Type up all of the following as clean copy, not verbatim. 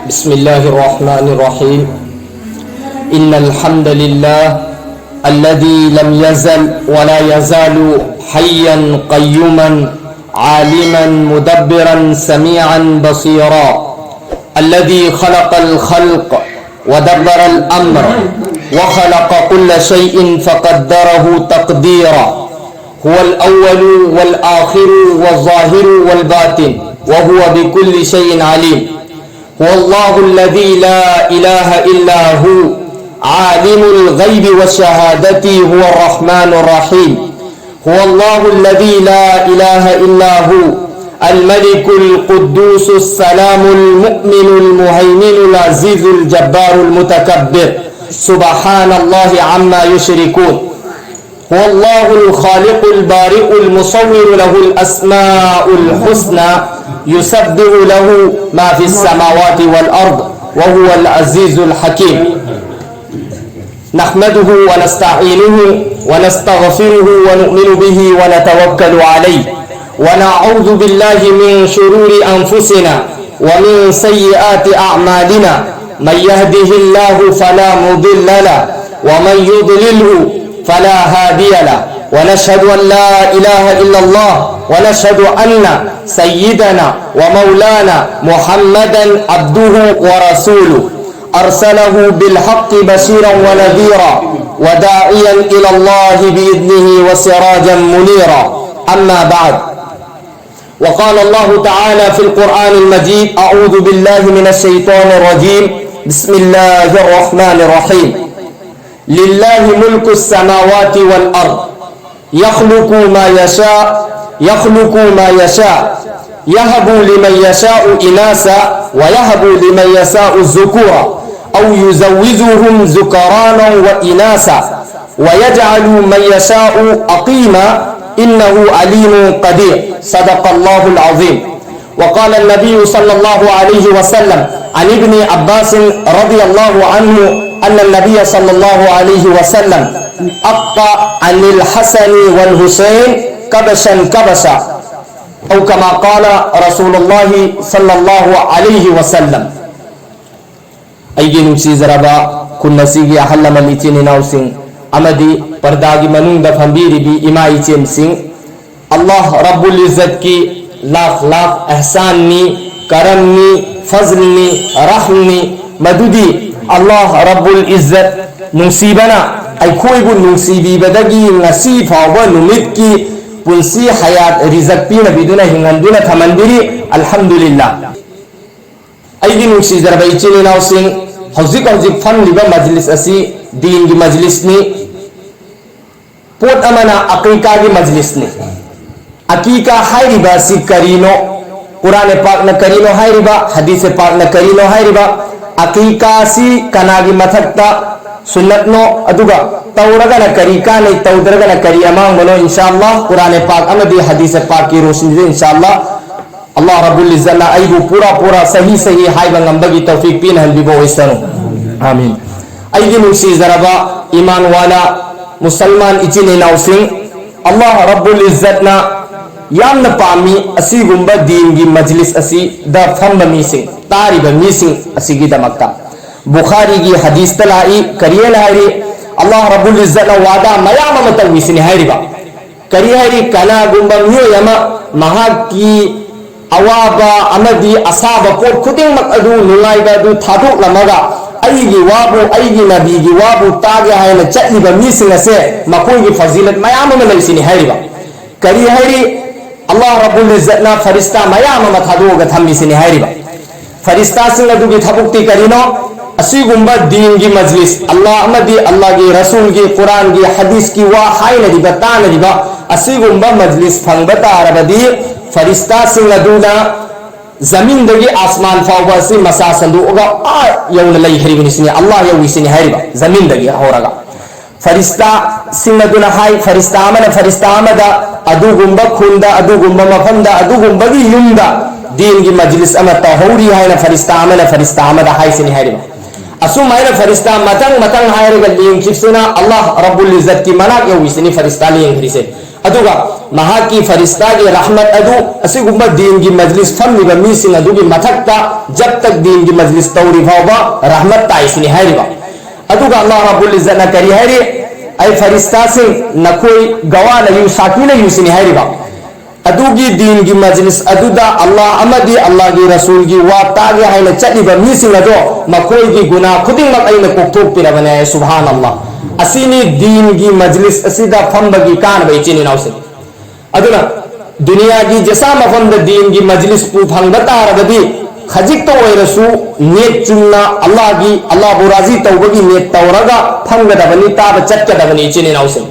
बिस्मिल्लाहिर्रहमानिर्रहीम इन्नल हम्दुलिल्लाह अल्लज़ी लम यज़ल वला यज़ालु हय्यन क़य्यूमन आलिमन मुदब्बिरन समीअन बसीरा अल्लज़ी खलक़ल खल्क़ व दब्बरल अम्र व खलक़ कुल्ल शैइन फ़क़द्दरहु तक़दीरा हुवल अव्वलु वल आखिरु वज़ ज़ाहिरु वल बातिन व हुवा बिकुल्लि शैइन अलीम हुवल्लाहुल्लज़ी ला इलाहा इल्ला हु आलिमुल गैबि व शहादति हुवर रहमानुर रहीम हुवल्लाहुल्लज़ी ला इलाहा इल्ला हु अल मलिकुल कुद्दूसुस सलामुल मुमिनुल मुहैमिनुल अज़ीज़ुल जब्बारुल मुतकब्बिर सुब्हानल्लाहि अम्मा युश्रिकून हुवल्लाहुल खालिकुल बारिउल मुसव्विरु लहुल अस्माउल हुस्ना युसब्बिहु लहु मा फिस समावाति वल अर्द व हुवल अज़ीज़ुल हकीम नहमदुहु व नस्तईनुहु व नस्तगफिरुहु व नुमिनु बिहि व नतवक्कलु अलैहि व नऊज़ु बिल्लाहि मिन शुरूरि अनफुसिना व मिन सय्यिआति अअमालिना मन यहदिहिल्लाहु फला मुदिल्ल लहु व मन युद्लिल्हु फला हादिय लहु व नशहदु अन ला इलाहा इल्लल्लाह व नशहदु अन्ना सय्यिदना व मौलाना मुहम्मदन अब्दुहु व रसूलुहु अरसलहु बिलहक्कि बशीरन व नज़ीरा व दाइयन इलल्लाहि बिइज़निहि व सिराजन मुनीरा अम्मा बाद वक़ाल अल्लाहु तआला फ़िल क़ुरआनिल मजीद अऊज़ु बिल्लाहि मिनश शैतानिर रजीम बिस्मिल्लाहिर रहमानिर रहीम लिल्लाहि मुल्कुस समावाति वल अर्द यख़्लुक़ु मा यशा यहबु लिमन यशाउ इनासा व यहबु लिमन यशाउ ज़ुकुरा औ युज़व्विजुहुम ज़ुकराना व इनासा व यजअलु मन यशाउ अक़ीमा इन्नहु अलीमुन क़दीर सदक़ल्लाहुल अज़ीम वक़ाल अन्नबी सल्लल्लाहु अलैहि वसल्लम अन इब्न अब्बास रज़ियल्लाहु अन्हु अन्न नबी सल्लल्लाहु अलैहि वसल्लम अक़्क़ा अनिल हसन वल हुसैन कबशन कबशा औ कमा क़ाला रसूलुल्लाहि सल्लल्लाहु अलैहि वसल्लम अय्गी नुसीज़रबा कुन्नसीगी अहल्लमल इचिन इनाउसिं अमदी पर्दागी मनुंगदा फंबीरिबी इमा इचेमसिं अल्लाह रब्बुल इज़्ज़त की लाख लाख एहसाननी करमनी फज़लनी रहमनी मदुदी अल्लाह रब्बुल इज़्ज़त नुसीबना अखोइबु नुसीबीबदगी ngasi फावबा नुमितकी पुंसी हयात रिज़क पीनबीदुना हिंगंदुना थमंदिरी अल्हम्दुलिल्लाह अयगी नुसीज़रबा इचिन इनाउसिं हौजिक हौजिक फंलिबा मजलिस असी दीन की मजलिसनी पोट अमना अकीका की मजलिसनी अकीका हाइबासी करीनो कुरान पाक न करीनो हाइबा हदीस पाक न करीनो हाइबा अकीका सी कनागी मथक्ता सुन्नतनो अदुगा तौरगन करी का नहीं तौदरगन करी अमांग मनो इंशाअल्लाह कुरान पाक अमदी हदीस पाक की रोशनी से इंशाअल्लाह अल्लाह रब्बुल इज़्ज़त अयबु पूरा पूरा सही सही हाइबा नंबगी तौफीक पिन हलबिबो वैसनो आमीन अयगी नुसीज़रबा ईमान वाला मुसलमान इचिन इनाउसिं अल्लाह रब्बुल इज़्ज़त ना यामन पामी असीगुंबा दीन की मजलिस असी द फम मीसिंग तारिब मीसिंग असीगी दमक्ता बुखारी की हदीस तलाई करियल हारी अल्लाह रब्बुल इज़्ज़त वादा मयाम मतविसिन हारिबा करिहरी कना गुंबा मियो यमा महा की अवाबा अमदी असाबा पोट खुदिंग मक अदु नुलाइबा अदु थादोक लमगा अयगी वाबु अयगी नबीगी वाबु तागे हायना चटलिबा मीसिंग असे मकोइगी फजीलत मयाम लैसिन हारिबा करिहरी अल्लाह रब्बुल इज़्ज़त ना फरिश्ता मयाम थादोगा थम्मिसिन हारिबा फरिश्ता सिंग अदुगी थबुक्ति करिनो असीगुंबा दीन की मजलिस अल्लाह अमदी अल्लाह की रसूल की कुरान की हदीस की वा हाइनदिबा तानदिबा असीगुंबा मजलिस फंगबता अरबदी फरिश्ता सिंग अदुना जमीन दगी आसमान फावबा सी मसा संदुगा आ यौन लई हरिबिनिसिनी अल्लाह यौविसिनी हरिबा जमीन दगी होरगा फरिश्ता सिंग अदुना हाय फरिश्ता अमदा अदुगुंबा खुंदा अदुगुंबा मफमदा अदुगुंबगी युमदा दीन की मजलिस अमा तहौरी हायना फरिश्ता अमदा हायसिनी हरिबा असुम हायना फरिश्ता मतंग हायरगा लिंग खिसुना अल्लाह रब्बुल इज़्ज़त की मनाक यौविसिनी फरिश्ता लिंग खिसे अदुगा महाकी फरिश्ता की रहमत अदु असिगुम्बा दीन की मजलिस फम्मिबा मीसिंग अदुगी मथक्ता जब तक दीन की मजलिस तौरी फावबा रहमत ताइसिनी हाइरिबा अदुगा अल्लाह रब्बुल इज्जत न करी हाइरि ay farista sing nakoi gawana yu sakina yu sini hairiba adugi deen gi majlis aduda Allah amadi Allah gi rasul gi wa ta gi haina chadiba mi singa do makoi gi guna khuding mak aina kokthok pirabane subhanallah asini deen gi majlis asida phamba gi kan bai chini nausin aduna duniya gi jesa mafamda deen gi majlis pu phangba tarabadi खजिक तो वैरसु net Chunna अल्लाह की अल्लाह बुराजी तौबगी net तौरगा फंगदबनी ताब चटकदबनी चिने नाउसिन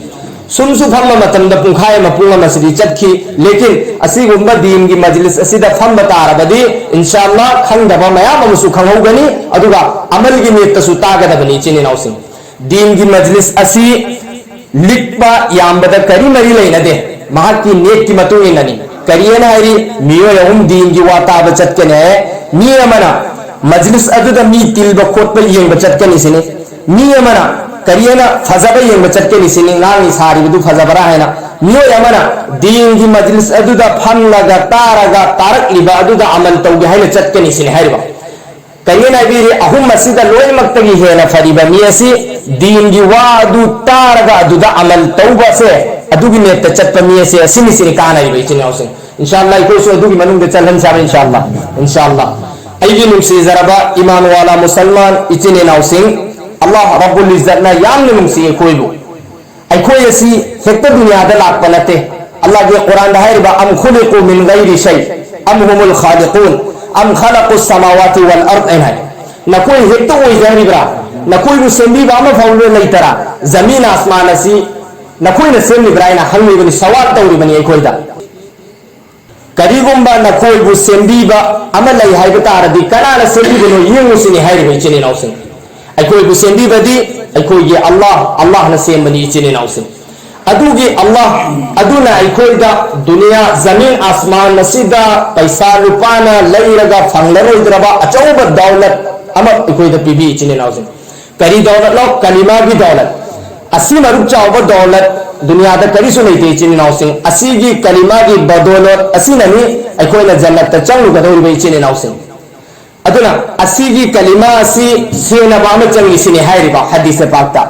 सुमसु फम्म मतमद पुंखाय मपुंग मसदी चटखी लेकिन असिगुम्बा दीन की मजलिस असिदा फम्म तारबदी इंशाअल्लाह खंगदबा मयाम अमसु खंगौगनी अदुगा अमल की net तसु तागदबनी चिने नाउसिन दीन की मजलिस असि लिखबा यामबदा करी मरी लेनदे महाकी नेट की मतुंगिननी करियन हरी मियो यहुम दीन की वाताब चटकने मी अमना मजलिस अदुदा मी तिलबा खोटबा येंग चटकनी सिने मी अमना करियना फजबा येंग चटकनी सिने ngangi सारिबदु फजबरा हैना मियो यमना दीन की मजलिस अदुदा फनलगा तारगा तारकलिबा अदुदा अमल तौगे हैना चटकनी सिने हैरिबा करियना बिरि अहुम मसिदा लोय मक्तगी हेना फरिबा मी असि दीन की वादु तारगा अदुदा अमल तौबा से अदुगी नेत चटपा मी असि असिनि सिने कानारिबा इचिने औसे इंशाअल्लाह इको सो दुगी मनुंग दे चलन साब इंशाअल्लाह अयगी नुंसी जरबा ईमान वाला मुसलमान इचिने नाउसिंग अल्लाह रब्बुल इज्जत ना यामने नुंसी कोइबु अयखोय असि हेक्ता दुनिया दा लाकपा नते अल्लाह के कुरान दा हैरिबा अम खुलिकु मिन गैरि शै अम हुमुल खालिकून अम खलकुस समावाति वल अर्द एन है नकोय हेक्ता ओय जरिब्रा नकोय बु सेंबीबा अमा फाउलो लैतरा जमीन आसमान असि नकोय न सेंबीब्रा ना हंगलिबनि सवाल तौरिबनि अयखोयदा करीगुम्बा नखोइबु सेंबीबा अमा लೈ हाइबा तारदि कनाना सेंबीबनो येंगुसिनि हाइरिबा इचिने नाउसिन अयखोइबु सेंबीबदि अयखोइगे अल्लाह न सेंबनि इचिने नाउसिन अदुगी अल्लाह अदुना अयखोइदा दुनिया जमीन आसमान नसिदा पैसा रुपाना लैरगा फंगलरोइद्रबा अचौबा दौलत अमा अयखोइदा पिबि इचिने नाउसिन करी दौलत लो कलिमा की दौलत असि मरुक चावबा दौलत दुनिया दा करीसु लेते इचिने नाउसिंग असिगी कलिमा की बदौलत असिननी अखोइना जन्नत ता चंगुगदौरिबा इचिने नाउसिंग अदुना असिगी कलिमा असि सेनबा अमा चंगिसिने हाइरिबा हदीस पाकता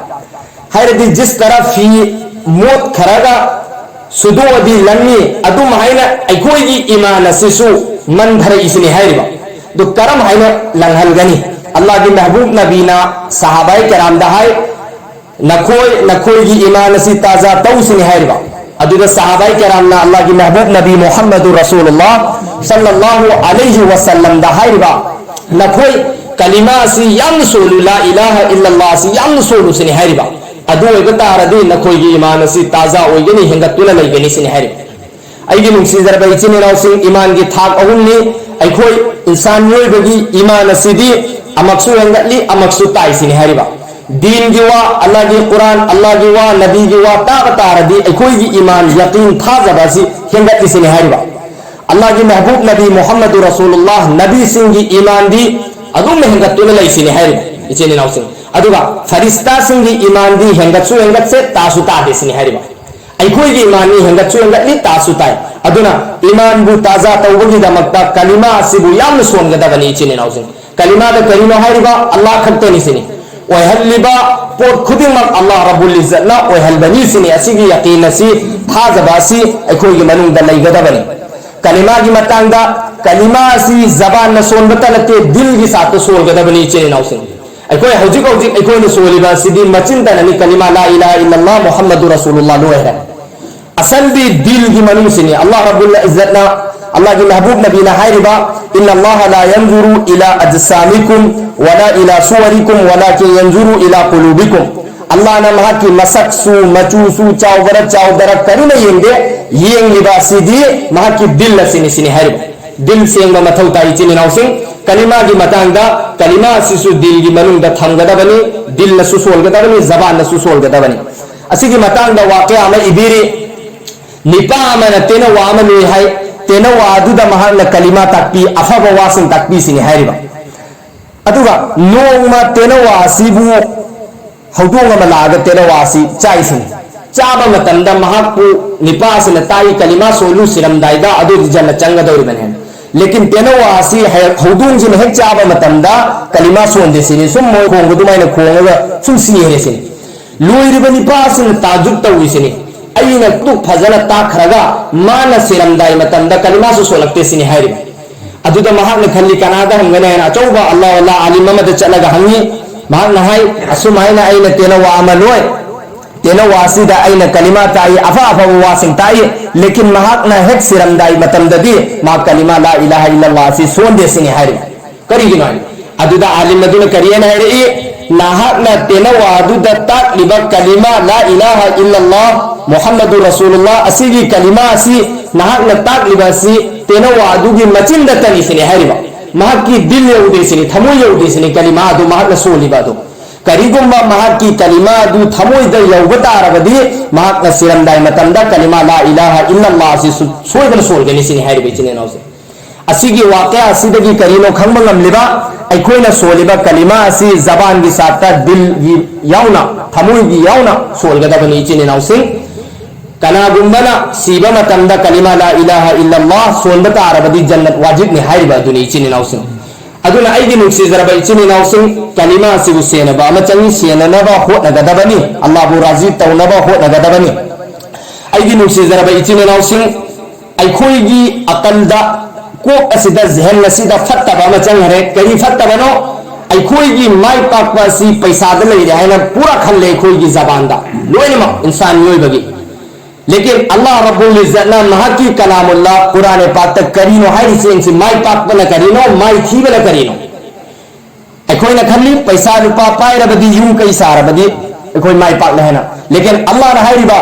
हाइरदि जिस तरह फी मौत खरगा सुदुवदि लन्नी अदुम हाइना अखोइगी ईमान असिसु मन धरे इसिने हाइरिबा दु करम हाइना लंघलगनी अल्लाह की महबूब नबीना सहाबाए किराम दा हाय नखोई की ईमान से ताजा तौसिन हैरबा अदुदा सहाबाए किराम ना अल्लाह की महबूब नबी मोहम्मद रसूलुल्लाह सल्लल्लाहु अलैहि वसल्लम दा हैरबा नखोई कलिमा से यम सोलु ला इलाहा इल्लल्लाह से यम सोलु सिन हैरबा अदु एगतारदी नखोई की ईमान से ताजा ओइगनी हेंगतुला लैगनी सिन हैरबा अइगी नुंसी जरबा इचिने नाउसिन ईमान की थाक अहुमनी अइखोई इंसान योइबगी ईमान सिदी अमक्सु हेंगतली अमक्सु ताइसिन हैरबा दीन की वा अल्लाह की कुरान अल्लाह की वा नबी की वा तारदी अखोई की ईमान यकीन था जबासी हिंगत से निहारिबा अल्लाह की महबूब नबी मोहम्मद रसूलुल्लाह नबी सिंह की ईमान दी अदुम में हिंगत तुले लैसी निहारिबा इचेने नाउसिंग अदुगा फरिश्ता सिंह की ईमान दी हिंगत से तासु तादे से निहारिबा अखोई की ईमान नी हिंगत ली तासु ताय अदुना ईमान बु ताजा तौबगी दमक्ता कलिमा asibu याम सोनगदबनी इचेने नाउसिंग कलिमा दा करीनो हारिबा अल्लाह खत्ते निसिनी ओहलिबा पोट खुदिमक अल्लाह रब्बुल इज्जत ना ओहलबनी सिने असिगी यकीन असि थाजबासी अखोई मनुंग दा लैगदबनी कलिमा की मतंगदा कलिमा असि जबान न सोनबता नते दिल की साथ सोलगदबनी चेने नाउसिन अखोई हौजिक अखोई न सोलिबा सिदी मचिंता ननी कलिमा ला इलाहा इल्लल्लाह मुहम्मदुर रसूलुल्लाह लोहरा असल भी दिल की मनुंग सिने अल्लाह रब्बुल इज्जत ना अल्लाह की महबूब नबी ना हाइरिबा इन्ना अल्लाह ला यंजुरु इला अजसामिकुम वला इला सुवरिकुम वलाकिन यंजुरु इला कुलूबिकुम अल्लाह ना महा की मसकसु मचूसु चावदर करिना येंगे येंगिबा सिदी महा की दिल सिने सिने हाइरिबा दिल सेंगबा मथौता इचिने नाउसिंग कलिमा की मतंगदा कलिमा सिसु दिल की मनुंगदा थंगदबनी दिल न सुसोलगदबनी जबान न सुसोलगदबनी असिगी मतंगदा वाक़या में इबिरी निपा में तेना वामनी है तेना वादुदा महान कलिमा तकपी अफबा वासिन तकपी सिने हाइरिबा अदुगा नोंगमा तेना वासिबु हौदोंग मलाग तेना वासी चाइसिन चाब मतंदा महाकु निपास न ताई कलिमा सोलू सिरमदाइदा अदु जन चंगदौरी बने लेकिन तेनो वासी हौदूं जिन हेक चाब मतंदा कलिमा सोंदे सिनि सुम मोय खोंग दुमाइना खोंगा सुम सिने सिनि लोइरिबा निपास न ताजुब तौई सिनि अइना तु फजला ताखरगा मान सिरमदाइ मतंदा कलिमा सो सोलक्ते सिनि हाइरि अदुदा महाक न खल्ली कनादा हंगने ना चौबा अल्लाह वल्ला आलिम ममद चलगा हंगी महाक न हाय असुमाइना अइना तेनो वा अमलोय तेनो वासीदा अइना कलिमा ताई अफा अफा वासिंग ताई लेकिन महाक न हेक सिरमदाइ मतंददी मा कलिमा ला इलाहा इल्लल्लाह सी सोंदे सिनि हाइरि करिगिनो अदुदा आलिम मदुन करियन हाइरि नाहक न तेनो वादुदा तालिबा कलिमा ला इलाहा इल्लल्लाह मुहम्मदुर रसूलुल्लाह असीगी कलिमा असी नाहक न तालिबा सी तेनो वादुगी मचिंदा तनी सिनि हाइरिबा महाक की दिल यौदे सिनि थमो यौदे सिनि कलिमा दु महाक न सोलिबा दु करीगुम्बा महाक की कलिमा दु थमोइद यौबता अरबदी महाक न सिरमदाइ मतंदा कलिमा ला इलाहा इल्लल्लाह सी सोइदन सोलगनि सिनि हाइरिबा चिने नौसे असीगी वाक़या असीदगी करीनो खंगब ngамलिबा अखोइना सोलिबा कलिमा असी जबान की साथा दिल की याउना थमोइ की याउना सोलगदबनि चिने नौसे कनागुम्बना सीबा मतंदा कलिमा ला इलाहा इल्लल्लाह सोलबता अरबदी जन्नत वाजिब नि हाइरिबा दुनि चिने नौसे अदुना आइगी नुक्सी जरबा चिने नौसे कलिमा सिगु सेनबा अमा चंगी सेननबा होनगदबनि अल्लाहबु राजी तौनबा होनगदबनि आइगी नुक्सी जरबा चिने नौसे अखोइगी अकलदा कोक असिदा जहन नसीदा फत्तबा अमा चंगरे करी फत्तबनो अखोइगी माइ पाकवा सी पैसाद लैरे हाइना पूरा खल्ले अखोइगी जबानदा लोइनमा इंसान योइबगी लेकिन अल्लाह रब्बुल इज्जत ना महकी कलामुल्लाह कुरान पाक तक करीनो हाइरि सेंसी माइ पाक बना करीनो माइ थी बना करीनो अखोइ न खल्ली पैसा रुपा पाइरा बदी यूं कई सारा बदी अखोइ माइ पाक लहना लेकिन अल्लाह ने हाइरि बा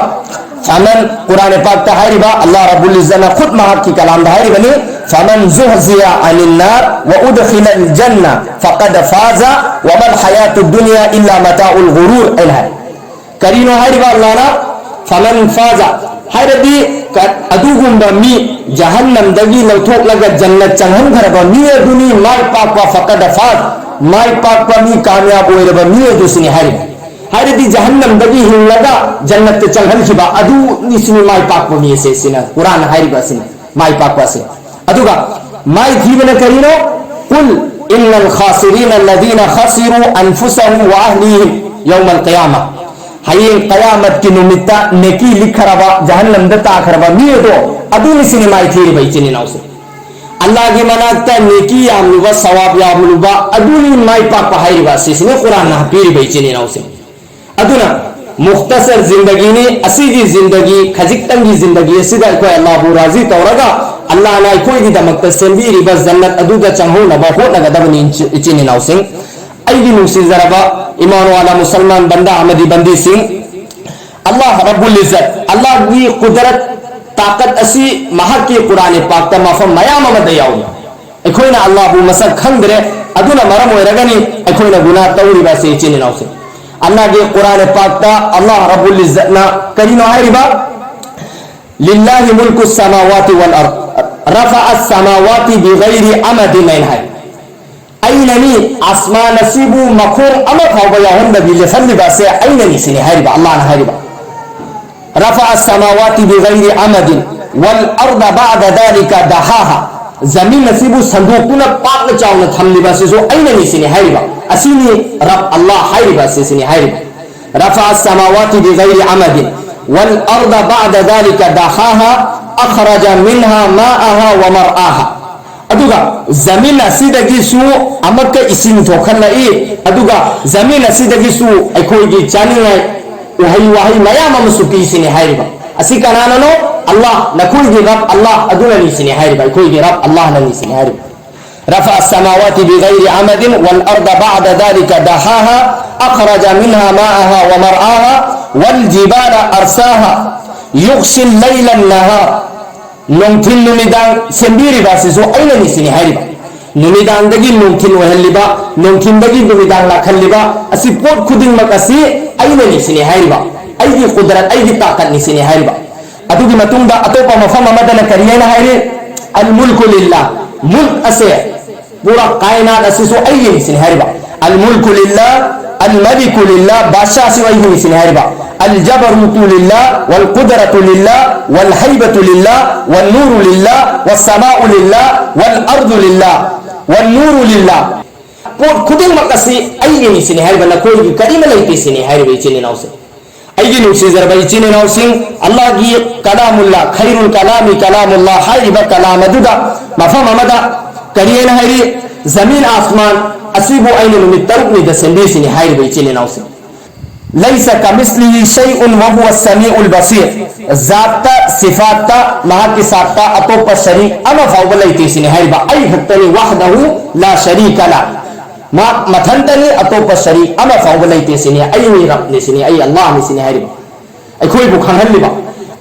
फमन कुरान पाक ता हाइरि बा अल्लाह रब्बुल इज्जत ना खुद महकी कलाम दा हाइरि बनी फमन जुहजिया अनिन नार व उदखिलल जन्नह फकद फाजा व मल हयातुद दुनिया इल्ला मताउल गुरूर अलहा करीनो हाइरि बा अल्लाह ना फमन फाजा हाइरदी अदुगुम्बा मी जहन्नम दगी लौथोक लगा जन्नत चंगहन खरबा मी अदुनी माइ पाकवा फकद फाज माइ पाकवा मी कामयाब ओइरबा मी अदुसिनी हाइरदी जहन्नम दगी हिलगा जन्नत चंगहन खिबा अदु निसिनी माइ पाकवा मी से सिना कुरान हाइरबा सिना माइ पाकवा से अदुगा माइ थीबना करिनो कुल इन्नल खासिरीन अल्लज़ीना खसिरू अनफुसहुम व अहलीहिम यौमल क़ियामह हयें कयामत की नुमित्ता नेकी लिखरबा जहन्नम द ताखरबा मियदो अदुनि सिनेमाई थी बई चिनि नाउसे अल्लाह की मनाता नेकी यामलुबा सवाब यामलुबा अदुनि माई पाक हाइबा सिने कुरान ना पीरि बई चिनि नाउसे अदुना मुख्तसर जिंदगी ने असीगी जिंदगी खजिक्तंगी जिंदगी सिदा को अल्लाह बु राजी तौरगा अल्लाह ना कोई की दमक सेंबीरि बस जन्नत अदुदा चंगहो ना बहो ना गदबनि चिनि नाउसे अइगी नुसी जरबा ईमान वाला मुसलमान बंदा अहमदी बंदी सिंह अल्लाह रब्बुल इज्जत अल्लाह की कुदरत ताकत असी महक की कुरान पाक ता मफम मयाम अमदी याउना अखोइना अल्लाह बु मसक खंगरे अदुना मरम ओइरगनी अखोइना गुनाह तौरी बासे चिनि नाउसे अल्लाह की कुरान पाक ता अल्लाह रब्बुल इज्जत ना करिनो हाइबा लिल्लाहि मुल्कुस समावाति वल अर्द रफअस समावाति बिगैरि अमदिन नैनहा अइननी आसमान asibu मखोर अमा फावबा याहन नबी लेफलिबा से अइननी सिने हाइबा अल्लाह ना हाइबा रफअ as-samawati बिगैरि अमदिन वल अर्द बअद ذلika दहाहा जमीन asibu संदोकुना पाक चावना थमलिबा से जो अइननी सिने हाइबा असिनी रब अल्लाह हाइबा से सिने हाइबा रफअ as-samawati बिगैरि अमदिन वल अर्द बअद ذلika दहाहा अखरज मिनहा माअहा व मरआहा अदुगा जमीन असिदगी सु अमक इसिंग थोखनलाई अदुगा जमीन असिदगी सु अखोइगी चानिंगाई वही वही मयाम अमसुकी सिने हाइबा असि कनाननो अल्लाह नखोइगी रब अल्लाह अदुना नि सिने हाइबा अखोइगी रब अल्लाह नि सिने हाइबा रफअ as-samawati बिगैरि अमदिन वल अर्द बअद ذلika दहाहा अखरज मिनहा माअहा व मरआहा वल जिबाला अरसाहा युग़शि al-लैला an-नहार नोंथिन नुमिदांग सेंबीरि बासे जो अइननि सिनि हाइबा नुमिदांग दगी नोंथिन वहलिबा नोंथिन दगी नुमिदांग लाखलिबा असि पोट खुदिंग मक असि अइननि सिनि हाइबा अइगी कुदरत अइगी ताकत नि सिनि हाइबा अदुगी मतुंदा अतोपा मफम अमदन करियना हाइरे अल मुल्कु लिल्लाह मुल्क असे पूरा कायनात असि जो अइगी नि सिनि हाइबा अल मुल्कु लिल्लाह الملك لله بادشاہ سی وہی نہیں سنے ہائبا الجبروت لله والقدرة لله والهيبة لله والنور لله والسماء لله والأرض لله والنور لله پور خودن مقصی ایگی نہیں سنے ہائبا نکوئی کی کریم لیتی سنے ہائبا چنے ناو سے ایگی نوسی ضربائی چنے ناو سن اللہ کی کلام اللہ خیر الکلامی کلام اللہ حائبا کلام ددا مفامدا کرین ہائری زمین آسمان asibu aini numi tarukni da sembesi ni hairi bai chine nausi laysa kamislihi shay'un wa huwa as-sami'ul basir zatta sifatta mahaki satta atopa sharik ama fawbalai tisini hairi ba ay hattani wahdahu la sharika la ma matantani atopa sharik ama fawbalai tisini ay ni rab ni sini ay allah ni sini hairi ba ay koi bu khanhalli ba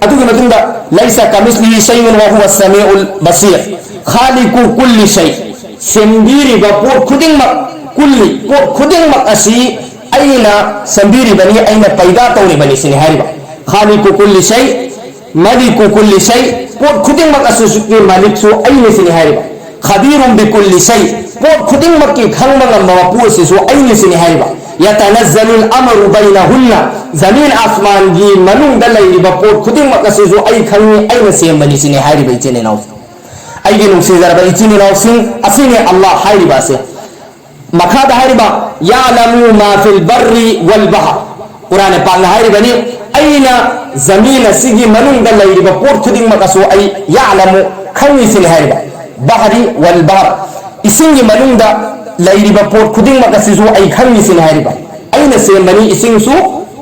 atugi matunda laysa kamislihi shay'un wa huwa as-sami'ul basir khaliqu kulli shay sembiri ba por khuding mak kulli por khuding mak asi aina sembiri bani aina paida tawni bani sini hariba khaliqu kulli shay maliku kulli shay por khuding mak asu sukni malik su aina sini hariba khabirun bi kulli shay por khuding mak ki khangmanga mapu si su aina sini hariba yatanazzalu al-amru bainahunna zamin asman gi manung dalai ba por khuding mak asu su ai khangi aina sem bani sini hariba chene naw أيجي نمسيزر بيتيني نوسين أسيني الله حيري باسه مكاد حيري با يعلم ما في البر والبحر قرآن بان حيري بني أين زمين سيجي منون دل يري با بور كدين مكسو أي يعلم كم يسيني حيري با بحري والبحر إسيني منون دا ليري با بور كدين مكسو أي كم يسيني حيري با أين سيمني إسين سو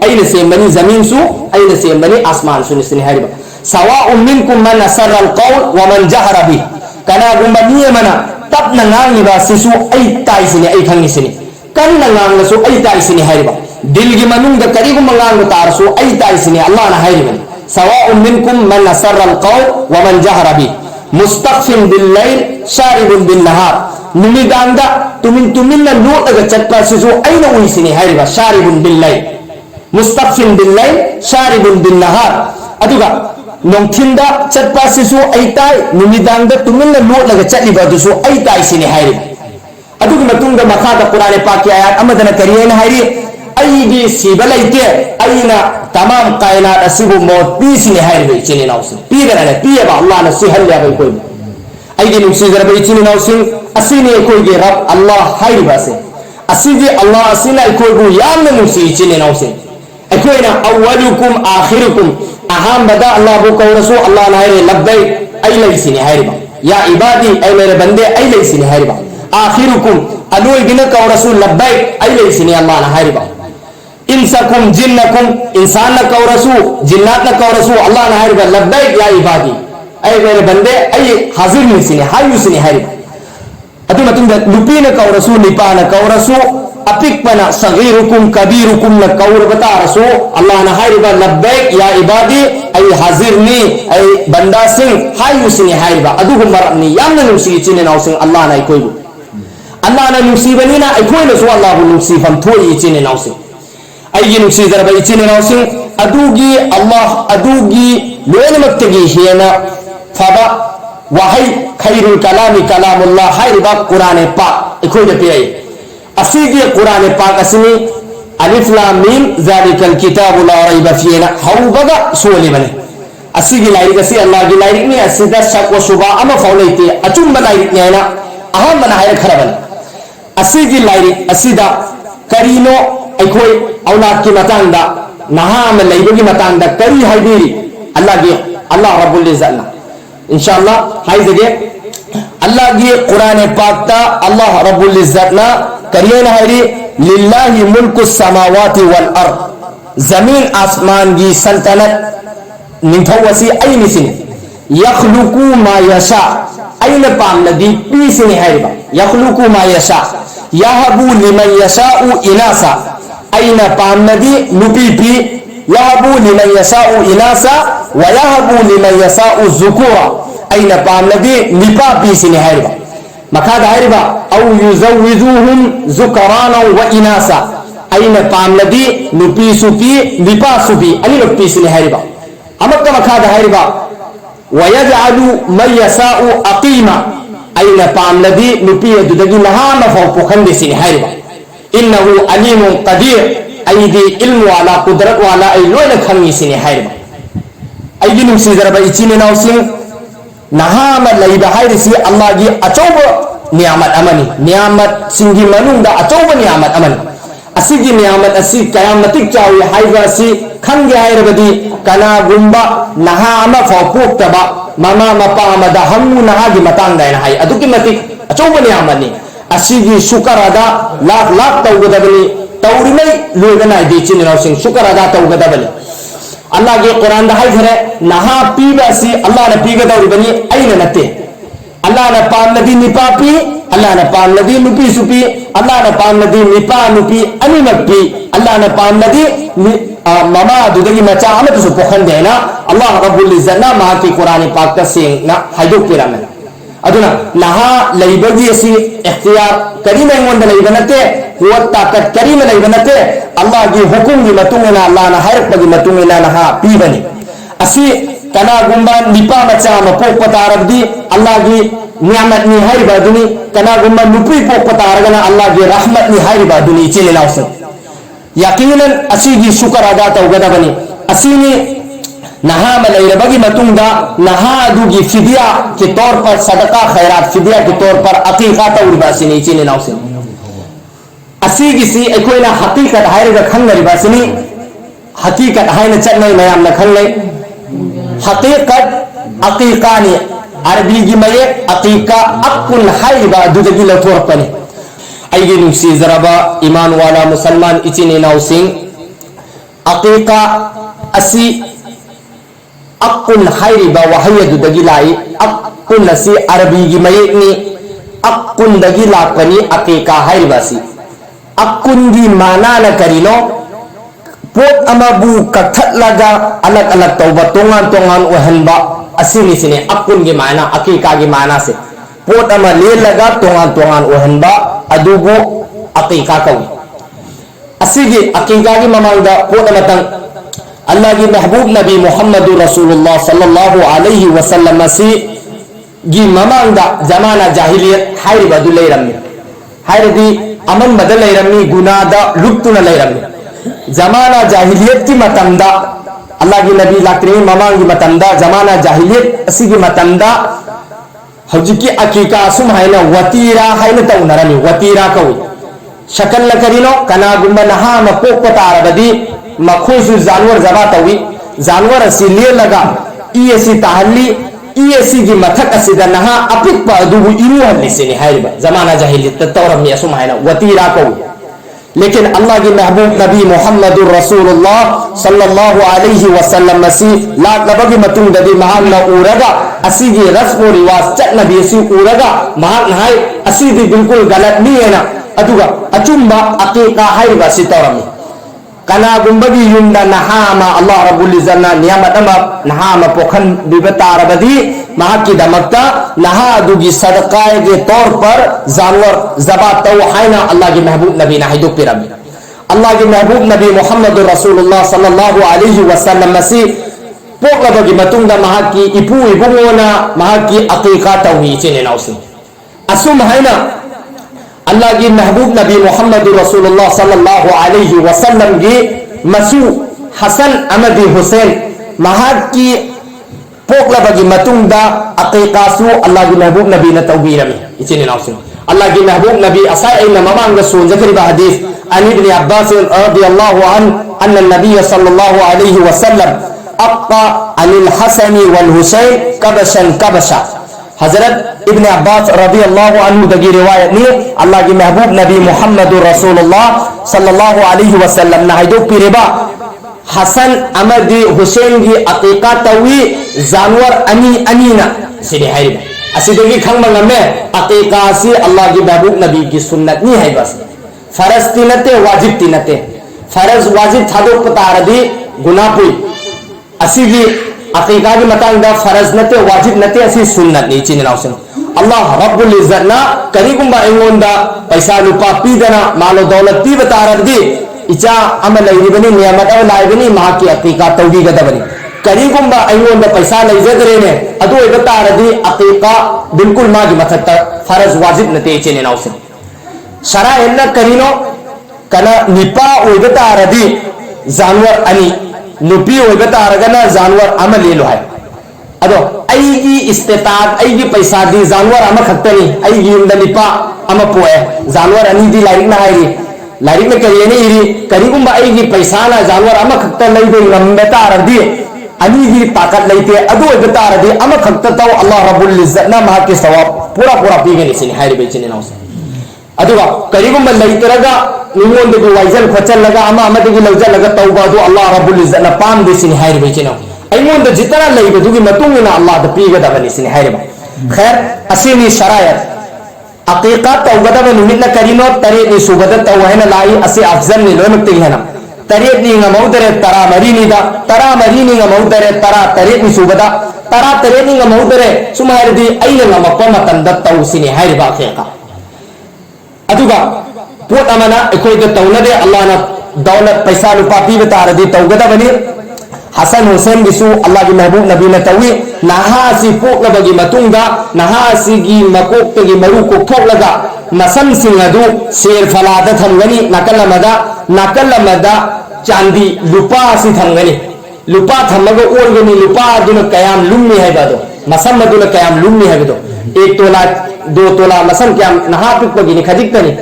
أين سيمني زمين سو أين سيمني أسمان سو نسيني حيري با سواء منكم من أسر القول ومن جهر به kana gumba niye mana tap na ngang ba sisu ai tai sini ai khangi sini kan na ngang su ai tai sini hariba dil gi manung da kari gumba ngang tar su ai tai sini allah na hariba sawa'un minkum man asarra alqawl wa man jahara bi mustaqfin bil layl sharibun bin nahar numi ganda tumin na no daga chatpa sisu ai na ui sini hariba sharibun bil layl mustaqfin bil layl sharibun bin nahar aduga nongthinda chatpa sisu aitai numidangda tuminna lot laga chatliba dusu aitai sini hairi adugi matungda makada qur'ane pak ayat amadana kariyena hairi aigi sibalaite aina tamam kainat asibu maut pi sini hairi chini nausin pi garana pi ba allah na sihal ya bai koi aigi nusi zara bai chini nausin asini koi ge rab allah hairi base asiji allah asina koi gu yamna nusi chini nausin akoina awwalukum akhirukum أهم بدأ الله بك ورسول الله نهاري لبيك أي ليسني هاربا يا عبادي أي मेरे बंदे أي ليسني هاربا آخركم أدوي بنك ورسول لبيك أي ليسني الله نهاربا إنسكم جنكم إنسانك ورسول جناتك ورسول الله نهاربا لبيك يا عبادي أي मेरे बंदे أي حاضر نسني هاي يسني هاربا أدو متن لبينك ورسول نبانك ورسول أبيك بنا صغيركم كبيركم نكور بتا رسول الله نهاربا لبيك يا عبادي أي حاضرني أي بندا سين هاي يسني هاربا أدوهم مرأني يامنا نمسي يتيني ناوسين الله نايكويبو الله نمسي بنينا أيكوي نسوا الله نمسي فمتوي يتيني ناوسين أي نمسي ذربا يتيني ناوسين أدوغي الله أدوغي لوين مكتغي هنا فبا وحي خير الكلام كلام الله هاربا قرآن پاک أيكوي دبيعي أسيدي قرآن پاک أسمي ألف لام ميم ذلك الكتاب لا ريب فيه هو بقى سولي بني أسيدي لايك أسي الله جل لايك ني أسيدا شك وشبا أما فوليتي أتوم بلايك نينا أهم بنا هاي خربنا أسيدي لايك أسيدا كارينو أيكوي أولاد كي متاندا نهام لايبو كي متاندا كاري هايبيري الله جي الله رب العزة إن شاء الله هاي زجي الله جي قرآن پاک تا الله رب العزة كرينا هاي لله ملك السماوات والأرض زمين آسمان جي سلطنت نتوسي أين سن يخلق ما يشاء أين بام لدي بيسن هايبا يخلق ما يشاء يهب لمن يشاء إناسا أين بام لدي نبي بي يهب لمن يشاء إناسا ويهب لمن يشاء الذكورا أين بام لدي نبا بيسن هايبا مكاد هايبا أو يزوجوهم ذكرانا وإناسا أين بام لدي نبي سبي نبا سبي أين نبي سن هايبا أمك مكاد هايبا ويجعل من يشاء أقيما أين بام لدي نبي ددغي لها مفوق خندسين هايبا इन्नहु अलीमुन कदीर अईदी इल्म वाला कुदरत वाला अई लोइना खंगी सिने हाइबा अईगी नुसिजरबा इचिने नाउसिंग नहा अमा लैबा हाइरिसि अल्लाह गी अचौबा नियामत अमनी नियामत सिंगी मनुंगदा अचौबा नियामत अमनी असिगी नियामत असि कयामतिक चावी हाइबा असि खंगे हाइरबदी कनागुंबा नहा अमा फौपोक्तबा ममा मपा अमदा हमु नहागी मतंगदा हाइ अदुकी मतिक अचौबा नियामतनी असिगी शुक्र अदा लाख लाख तौगदबनी तौरिमै लोगना दिचिन नाउसिंग शुक्र अदा तौगदबनी अल्लाह के कुरान दा हाइखरे नहा पीबा असि अल्लाह ने पीगदौरिबनी अइना नते अल्लाह ने पामनदी निपा पी अल्लाह ने पामनदी नुपी सुपी अल्लाह ने पामनदी निपा नुपी अनिमक्पी अल्लाह ने पामनदी ममा दुदगी मचा अमत सु पोखंदेना अल्लाह रब्बुल इज्जत ना मा की कुरान पाक का सेंगना हाइदो पिरामन अदुना नहा लैबगी असि इख्तियार करी में मोंद लैब नते कुवत ताकत करी में लैब नते अल्लाह की हुकुम की मतुंगना अल्लाह ना हर पगी मतुंगना नहा पीबनी असि कना गुंबा निपा मचा म पोक पतारबदी अल्लाह की नियामत नि हाइबा दुनी कना गुंबा नुपी पोक पतारगना अल्लाह की रहमत नि हाइबा दुनी चिने नाउस यकीनन असि की शुक्र अदा तौगदबनी असिनी नहा मलैरबगी मतुंगा नहा दुगी फिदिया के तौर पर सदका खैरात फिदिया के तौर पर अकीका तौरबासिनी चिने नाउस असी किसी एकोइना हकीकत हाइरगा खंगरिबासिनी हकीकत हाइना चन्नै मयाम न खंगै हकीकत अकीकानी अरबी की मये अकीका अक्कुन हाइबा दुदगी लथोरपनी अईगी नुसी जराबा ईमान वाला मुसलमान इचिने नाउसिंग अकीका असी अक्कुन हाइबा वहय दुदगी लाई अक्कुन असी अरबी की मयेनी अक्कुन दगी लापनी अकीका हाइबासी अक्कुन की माना न करिनो पोट अमाबू कथलगा अलग अलग तौबा तोंगान तोंगान ओहनबा असिनी सिने अक्कुन की माना अकीका की माना से पोट अमा ले लगा तोंगान तोंगान ओहनबा अदुबो अकीका कौई असिगी अकीका की ममांगा पोट अमतंग अल्लाह की महबूब नबी मोहम्मद रसूलुल्लाह सल्लल्लाहु अलैहि वसल्लम सी गी ममांगा जमाना जाहिलियत हाइबा दु लेरम्मी हाइरदी अमन बदल लेरम्मी गुनादा लुप्तुना लेरम्मी जमाना जाहिलियत की मतंदा अल्लाह की नबी लाकरी ममांगी मतंदा जमाना जाहिलियत असी की मतंदा हौजिकी अकीका असुम हाइना वतीरा हाइना तौनरमी वतीरा कौई शकल न करिनो कना गुंबा नहा मपोक पतारबदी मखोसु जानवर जबा तौई जानवर असी ले लगा ई असी ताहली ई असी की मथक असिदा नहा अपिक पादुबु इरु हल्ली सिने हाइबा जमाना जाहिलियत तौरमी असुम हाइना वतीरा कौई लेकिन अल्लाह की महबूब नबी मोहम्मद रसूलुल्लाह सल्लल्लाहु अलैहि वसल्लम मसी लाख लबगी मतुंग ददी महान न उरगा असी की रस्म और रिवाज चट नबी असी उरगा महान हाय असी दी बिल्कुल गलत नहीं है ना अदुगा अचुंबा अकीका हाइबा सितौरमी कना गुंबगी युंदा नहामा अल्लाह रब्बुल इज्जत नियामत अमा नहामा पोखन बिबतारबदी महाकी दमकता नहा दुगी सदका के तौर पर जानवर जबा तौ हाइना अल्लाह के महबूब नबी ना हिदो पिरमी अल्लाह के महबूब नबी मोहम्मद रसूलुल्लाह सल्लल्लाहु अलैहि वसल्लम मसी पोकबगी मतुंगा महाकी इपू इबुंगोना महाकी अकीका तौही चिने नाउसी असुम हाइना अल्लाह की महबूब नबी मोहम्मद रसूलुल्लाह सल्लल्लाहु अलैहि वसल्लम की मसू हसन अमदी हुसैन महाकी पोकलबगी मतुंगा अकीकासु अल्लाह की महबूब नबी न तौबीरमी इचिने नाउसी अल्लाह की महबूब नबी असाई इन ममांग रसूल ज़करी हदीस अन इब्न अब्बास रदियल्लाहु अन्ना नबी सल्लल्लाहु अलैहि वसल्लम अक्का अनिल हसन वल हुसैन कबशन कबशा हजरत इब्न अब्बास रदियल्लाहु अन्हु दगी रिवायत ने अल्लाह की महबूब नबी मोहम्मद रसूलुल्लाह सल्लल्लाहु अलैहि वसल्लम ना हिदो पिरेबा हसन अमदी हुसैन की अकीका तवी जानवर अनी अनीना सिने हाइबा असिदगी खंगमंग में अकीका से अल्लाह की महबूब नबी की सुन्नत नहीं है बस फरज तिनते वाजिब तिनते फरज वाजिब थादो पतारदी गुनापुई असिगी अकीका की मतंगदा फरज नते वाजिब नते असी सुन्नत नहीं चिने नाउसन अल्लाह रब्बुल इज्जत ना करीगुंबा इंगोंदा पैसा रुपा पीदना मालो दौलत पी बतारदी इचा अमल लैरिबनी नियामत अव लाइबनी मा की अकीका तौगी गदबनी करीगुंबा इंगोंदा पैसा लैजदरेने अदु बतारदी अकीका बिल्कुल मा की मथत फरज वाजिब नते चिने नाउसन शरा इल्ला करीनो कना निपा ओइबा तारदी जानवर अनि नुपी ओइबा तारगना जानवर अमा लेलो है अदो आईगी इस्तेतात आईगी पैसा दी जानवर अमा खक्तनी आईगी युमदा निपा अमा पोए जानवर अनि दी लाइक ना हाइरी लाइक में करियने इरी करिगुंबा आईगी पैसा ना जानवर अमा खक्ता लइदे ngambे तारदी अनि दी ताकत लइते अदो ओइबा तारदी अमा खक्ता ताव अल्लाह रब्बुल इज्जत ना मा के सवाब पूरा पूरा पीगनी सिनी हाइरी बेचिने नाउसे अदुगा करिगुंबा लइतरगा निमोंदगी वाइजल खोचलगा अमा अमदगी लौजलगा तौबादु अल्लाह रब्बुल इज्जत ना पाम देसिनी हाइरी बेचिने अइमोंद जितना लइबदुगी मतुंगिना अल्लाह द पीगदबनी सिनी हाइरीबा खैर असिनी शरायत अकीका तौगदब निमित्त करिनो तरेनी सुबद तौहना लाई असि अफजल नि लोमक्ति हेना तरेनी ngamaudare tara marini da tara marini ngamaudare tara तरेनी सुबदा tara तरेनी ngamaudare सुमारदी अइना ngamapo matanda तौसिनी हाइरीबा अकीका अदुगा पोट अमना एकोइद तौनदे अल्लाह ना दौलत पैसा रुपा पीबे तारदी तौगदबनी हसन हुसैन बिसु अल्लाह की महबूब नबी ने तवी नहासी पोकलबगी मतुंगा नहासीगी मकोक्तगी मरु को ठोकलगा मसन सिंगदु शेर फलाद थमगनी नकलमदा चांदी लुपा सी थमगनी लुपा थमगा ओलगनी लुपा दुन कयाम लुम्मी है बदो मसम दुन कयाम लुम्मी है बदो 1 तोला 2 तोला मसन कयाम नहा पिकबगी खजिकतनी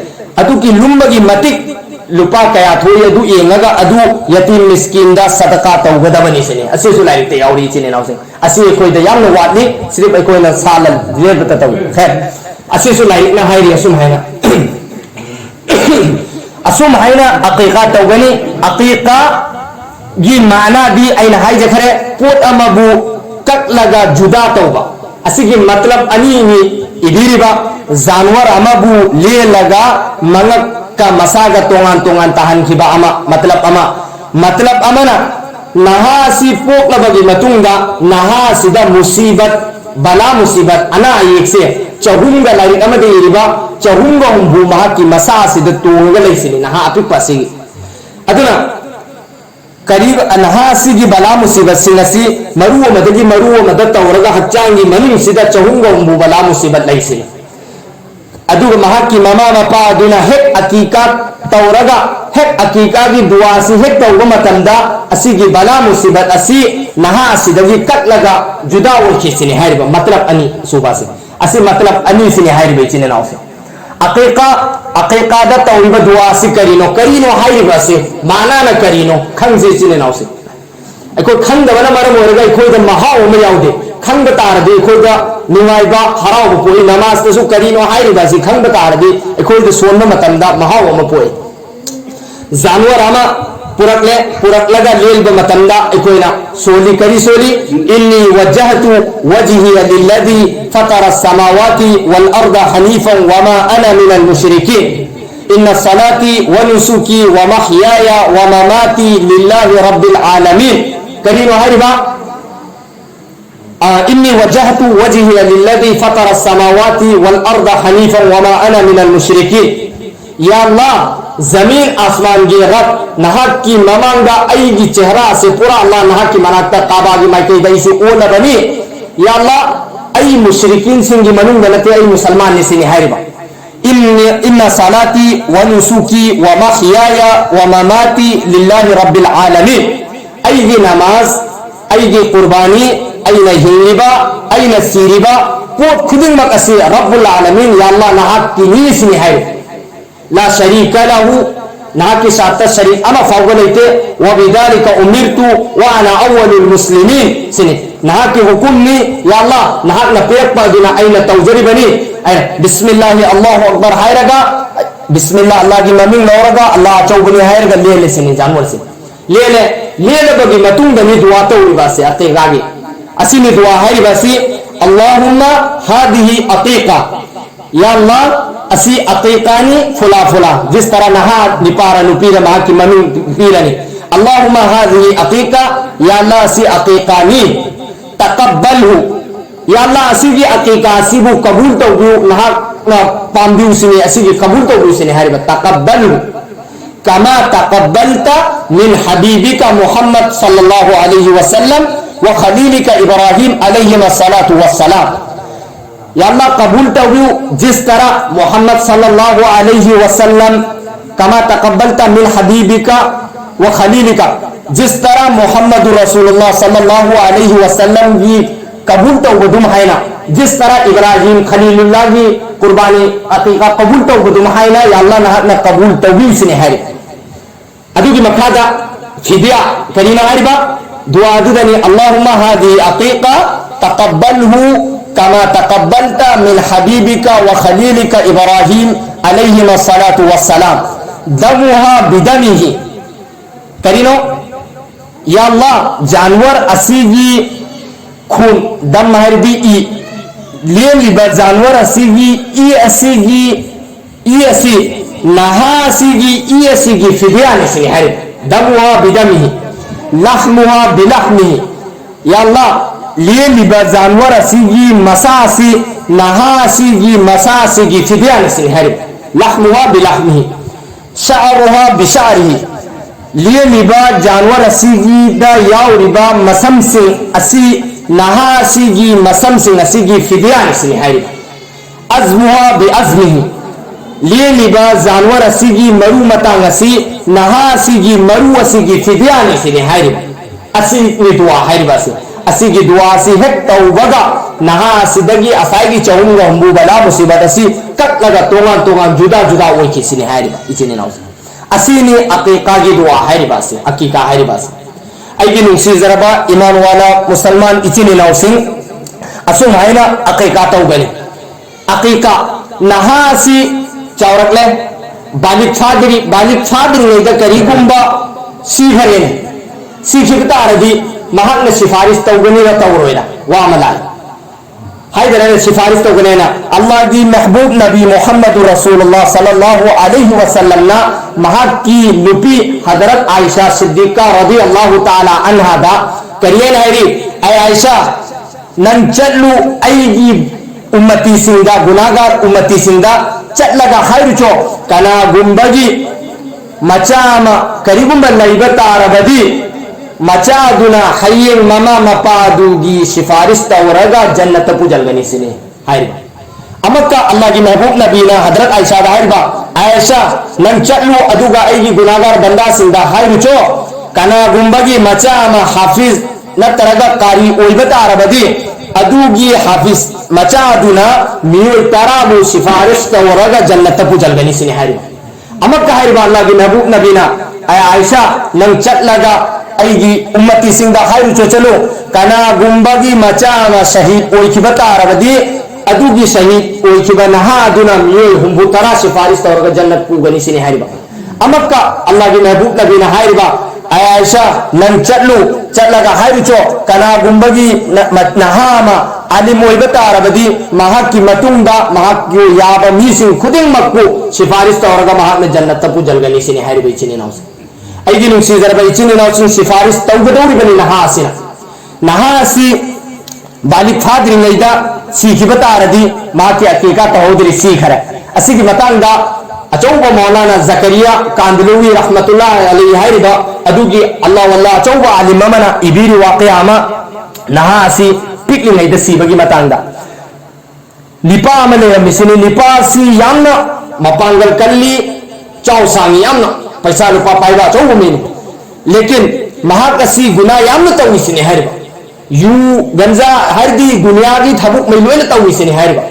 अदु की लुम्बगी मतिक लुपा कया थोड़ी अदु येंगगा अदु यतीम मिस्किन दा सदका तौगदबनी सिने असिसु लाइते यावरी चिने नाउसे असि एकोइदा यामन वादनी सिर्फ एकोइना सालन जेबत तौ खैर असिसु लाइक ना हाइरी असुम हैना असुम हैना अकीका तौगनी अकीका गी माना दी आइन हाइ जखरे पोट अमबु ककलगा जुदा तौबा असिगी मतलब अनि नि इदिरिबा जानवर अमबु ले लगा मंगक का मसागा तोंगान तोंगान ताहन खिबा अमा मतलब अमना नहासी पोकलबगी मतुंगा नहासीदा मुसीबत बला मुसीबत अना एक से चहुंगा लाइक अमदे इरिबा चहुंगा हुंबु महा की मसासीदा तोंगा लैसिनी नहा अपिपासी अदुना करीब नहासीगी बला मुसीबत सिंगसी मरुव मदद तौरगा हच्चांगी मनिंग सिदा चहुंगा हुंबु बला मुसीबत लैसिनी अदुग महाकी ममा मपा दुना हेक अकीका तौरगा हेक अकीका की दुआ से हेक तौगा मतंदा असिगी बला मुसीबत असी नहा असिदगी कटलगा जुदा और खिसिने हाइबा मतलब अनि सुबा से असि मतलब अनि सिने हाइबे चिने नाव से अकीका दा तौरिबा दुआ से करिनो हाइबा से माना न करिनो खंग से चिने नाव से अको खंगदबना मरम ओरगा इखोइदा महा ओमे याउदे खंग तारदे इखोइदा निवाइबा हराव पोई नमाज तसु करिनो हाइरिबा सि खंग तारदे इखोइदा सोनम मतंदा महा ओमे पोई जानवर आमा पुरकलगा लेलबा मतंदा इखोइना सोली करी सोली इन्नी वजहतु वजही लिल्लज़ी फतरा अस्समावाति वल अर्द हनीफan वमा अना मिनल मुशरिकीन इन्ना सलाती व नुसुकी व महयाया व ममाती लिल्लाहि रब्बिल आलमीन करिनो हाइरिबा इन्नी वजहतु वजही लिल्लज़ी फतरा अस्समावाति वल अर्द हनीफan वमा अना मिनल मुशरिकीन या अल्लाह जमीन आसमान के रब नहक की ममांगा आईगी चेहरा से पूरा अल्लाह नहक की मनाकता काबा की माइके दई से ओ न बनी या अल्लाह आई मुशरिकीन सिंह की मनुंग बनते आई मुसलमान ने सिनी हाइबा इन्ना सलाती व नुसुकी व महयाया व ममाती लिल्लाहि रब्बिल आलमीन आईगी नमाज आईगी कुर्बानी आईना हिंगलिबा आईना सीरिबा पोट खुदिंग मकसी रब्बुल आलमीन या अल्लाह नहक की नी सिनी हाइबा ला शरीक लहू नहा के साथ शरीक अमा फावगलैते व बिदालिका उमिरतु व अना अव्वलुल मुस्लिमीन सिने नहा के हुकुम नि या अल्लाह नहा न पेक पादुना आइना तौजरी बनी बिस्मिल्लाह अल्लाहु अकबर हायरगा बिस्मिल्लाह अल्लाह की ममिंग लौरगा अल्लाह चौबनी हायरगा ले सिने जानवर से ले बगी मतुंग दनी दुआ तौरिबा से अतेगागी असिनी दुआ हायरिबा से अल्लाहुम्मा हादिही अकीका या अल्लाह असी अकीकानी फुला फुला जिस तरह नहा निपारा नुपीरा मा की मनु पीरनी अल्लाहुम्मा हाज़िही अकीका या अल्लाह असी अकीकानी तकब्बलहु या अल्लाह असी की अकीका asibu कबूल तो नहा पामदी उसीने असी की कबूल तो उसीने हर बात तकब्बलहु कमा तकब्बलता मिन हबीबिका मुहम्मद सल्लल्लाहु अलैहि वसल्लम व खलीलिका इब्राहिम अलैहिस्सलातु वस्सलाम या अल्लाह कबूल तो जिस तरह मोहम्मद सल्लल्लाहु अलैहि वसल्लम कमा तकब्बलता मिन हबीबिका व खलीलिका, जिस तरह मोहम्मद रसूलुल्लाह सल्लल्लाहु अलैहि वसल्लम की कबूल तौबदुम हैना, जिस तरह इब्राहिम खलीलुल्लाह की कुर्बानी अकीका कबूल तौबदुम हैना या अल्लाह ना कबूल तौबील सिने है अदु की मखादा फिदिया करीना हरिबा दुआ दुदनी अल्लाहुम्मा हादी अकीका तकब्बलहु कमा तकब्बलता मिन हबीबिका व खलीलिका इब्राहिम अलैहिस्सलातु वस्सलाम दमुहा बिदमिही करीनो या अल्लाह जानवर असीगी खून दम महरबी ई ले लिबा जानवर असीगी ई असीगी ई असी नहा असीगी ई असीगी फिदिया नसी हर दमुहा बिदमिही लहमुहा बिलहमिही या अल्लाह ले लिबा जानवर असीगी मसासी नहा असीगी मसासीगी फिदिया नसी हर लहमुहा बिलहमिही शअरुहा बिशअरिही लिए लिबा जानवर असीगी दा याव रिबा मसम से असी नहा असीगी मसम से असीगी फिदिया नसी है अज़मुहा बिअज़मिही लिए लिबा जानवर असीगी मरु मतांग असी नहा असीगी मरु असीगी फिदिया नसी है असी दुआ है बस असीगी दुआ सी है तौबगा नहा असीदगी असाईगी चौंगा हमबू बला मुसीबत असी कट लगा तोंगा तोंगा जुदा जुदा ओई किसी ने है इचने नाउ असीनी अकीका की दुआ है रिबासी अकीका है रिबासी ऐगी नुसी जरबा ईमान वाला मुसलमान इचिनी नाउसिंग असुम हैना अकीका तौबनी अकीका नहासी चौरकले बालिक छादरी लेदा करीगुंबा सीहरेने सीखिता अरदी महक सिफारिश तौबनी रा तौरोइना वामलाय हाइदर सिफारिश तो गनेना अल्लाह की महबूब नबी मोहम्मद रसूलुल्लाह सल्लल्लाहु अलैहि वसल्लम ना महक की लुपी हजरत आयशा सिद्दीका रज़ी अल्लाह ताला अन्हा दा करियन हैरी ऐ आयशा नन चल्लू ऐगी उम्मती सिंगा गुनाहगार उम्मती सिंगा चलगा खैर चो कना गुंबगी मचामा करीबुम लैबता अरबदी मचादुना हय्यन ममा मपादुगी सिफारिश तौरगा जन्नत पुजलगनी सिने हाय अमक्का अल्लाह की महबूब नबीना हजरत आयशा हायबा आयशा नन चलू अदुगा ऐगी गुनाहगार बंदा सिंदा हाय रुचो कना गुंबगी मचामा हाफिज नतरगा कारी ओइबता अरबदी अदुगी हाफिज मचादुना मियो तराबु सिफारिश तौरगा जन्नत पुजलगनी सिने हाय अमक्का हायबा अल्लाह की महबूब नबीना आयशा नन चलगा ऐगी उम्मती सिंदा हाय रुचो चलो कना गुंबगी मचामा शहीद ओइखिबता अरबदी अदुगी शहीद ओइखिबा नहा अदुना मियो हुंबु तरा सिफारिश तौरगा जन्नत पुगनी सिने हायबा अमक्का अल्लाह की महबूब नबीना हायबा आयशा नन चलगा हाय रुचो कना गुंबगी नहामा आलिम ओइबता अरबदी महक की मतुंगा महक की याबा मीसिंग खुदिंग मक्कु सिफारिश तौरगा महक ने जन्नत पुजलगनी सिने हायबा इचिने नाउस ऐगी नुसी जरबा इचिने नाउसिन सिफारिश तौगदौरी बनी नहासी बालिक फादरी नैदा सीखिबता अरदी मा की अकीका तहोदरी सीखरे असी की मतंगदा अचौबा मौलाना जकरिया कांदलवी रहमतुल्लाह अलैहि हैरिबा अदुगी अल्लाह वल्लाह अचौबा आलिम मना इबीरी वाक़ियामा नहासी पिकली नैदा सीबगी मतंगदा लिपा अमले मिसिनी लिपा सी यामना मपांगल कल्ली चौसांगी यामना पैसा रुपा पाइबा चौबा मेनी लेकिन महाकसी गुना याम तौसिने हरबा यू गंजा हरदी दुनियागी थबुक मैलोन तौसिने हरबा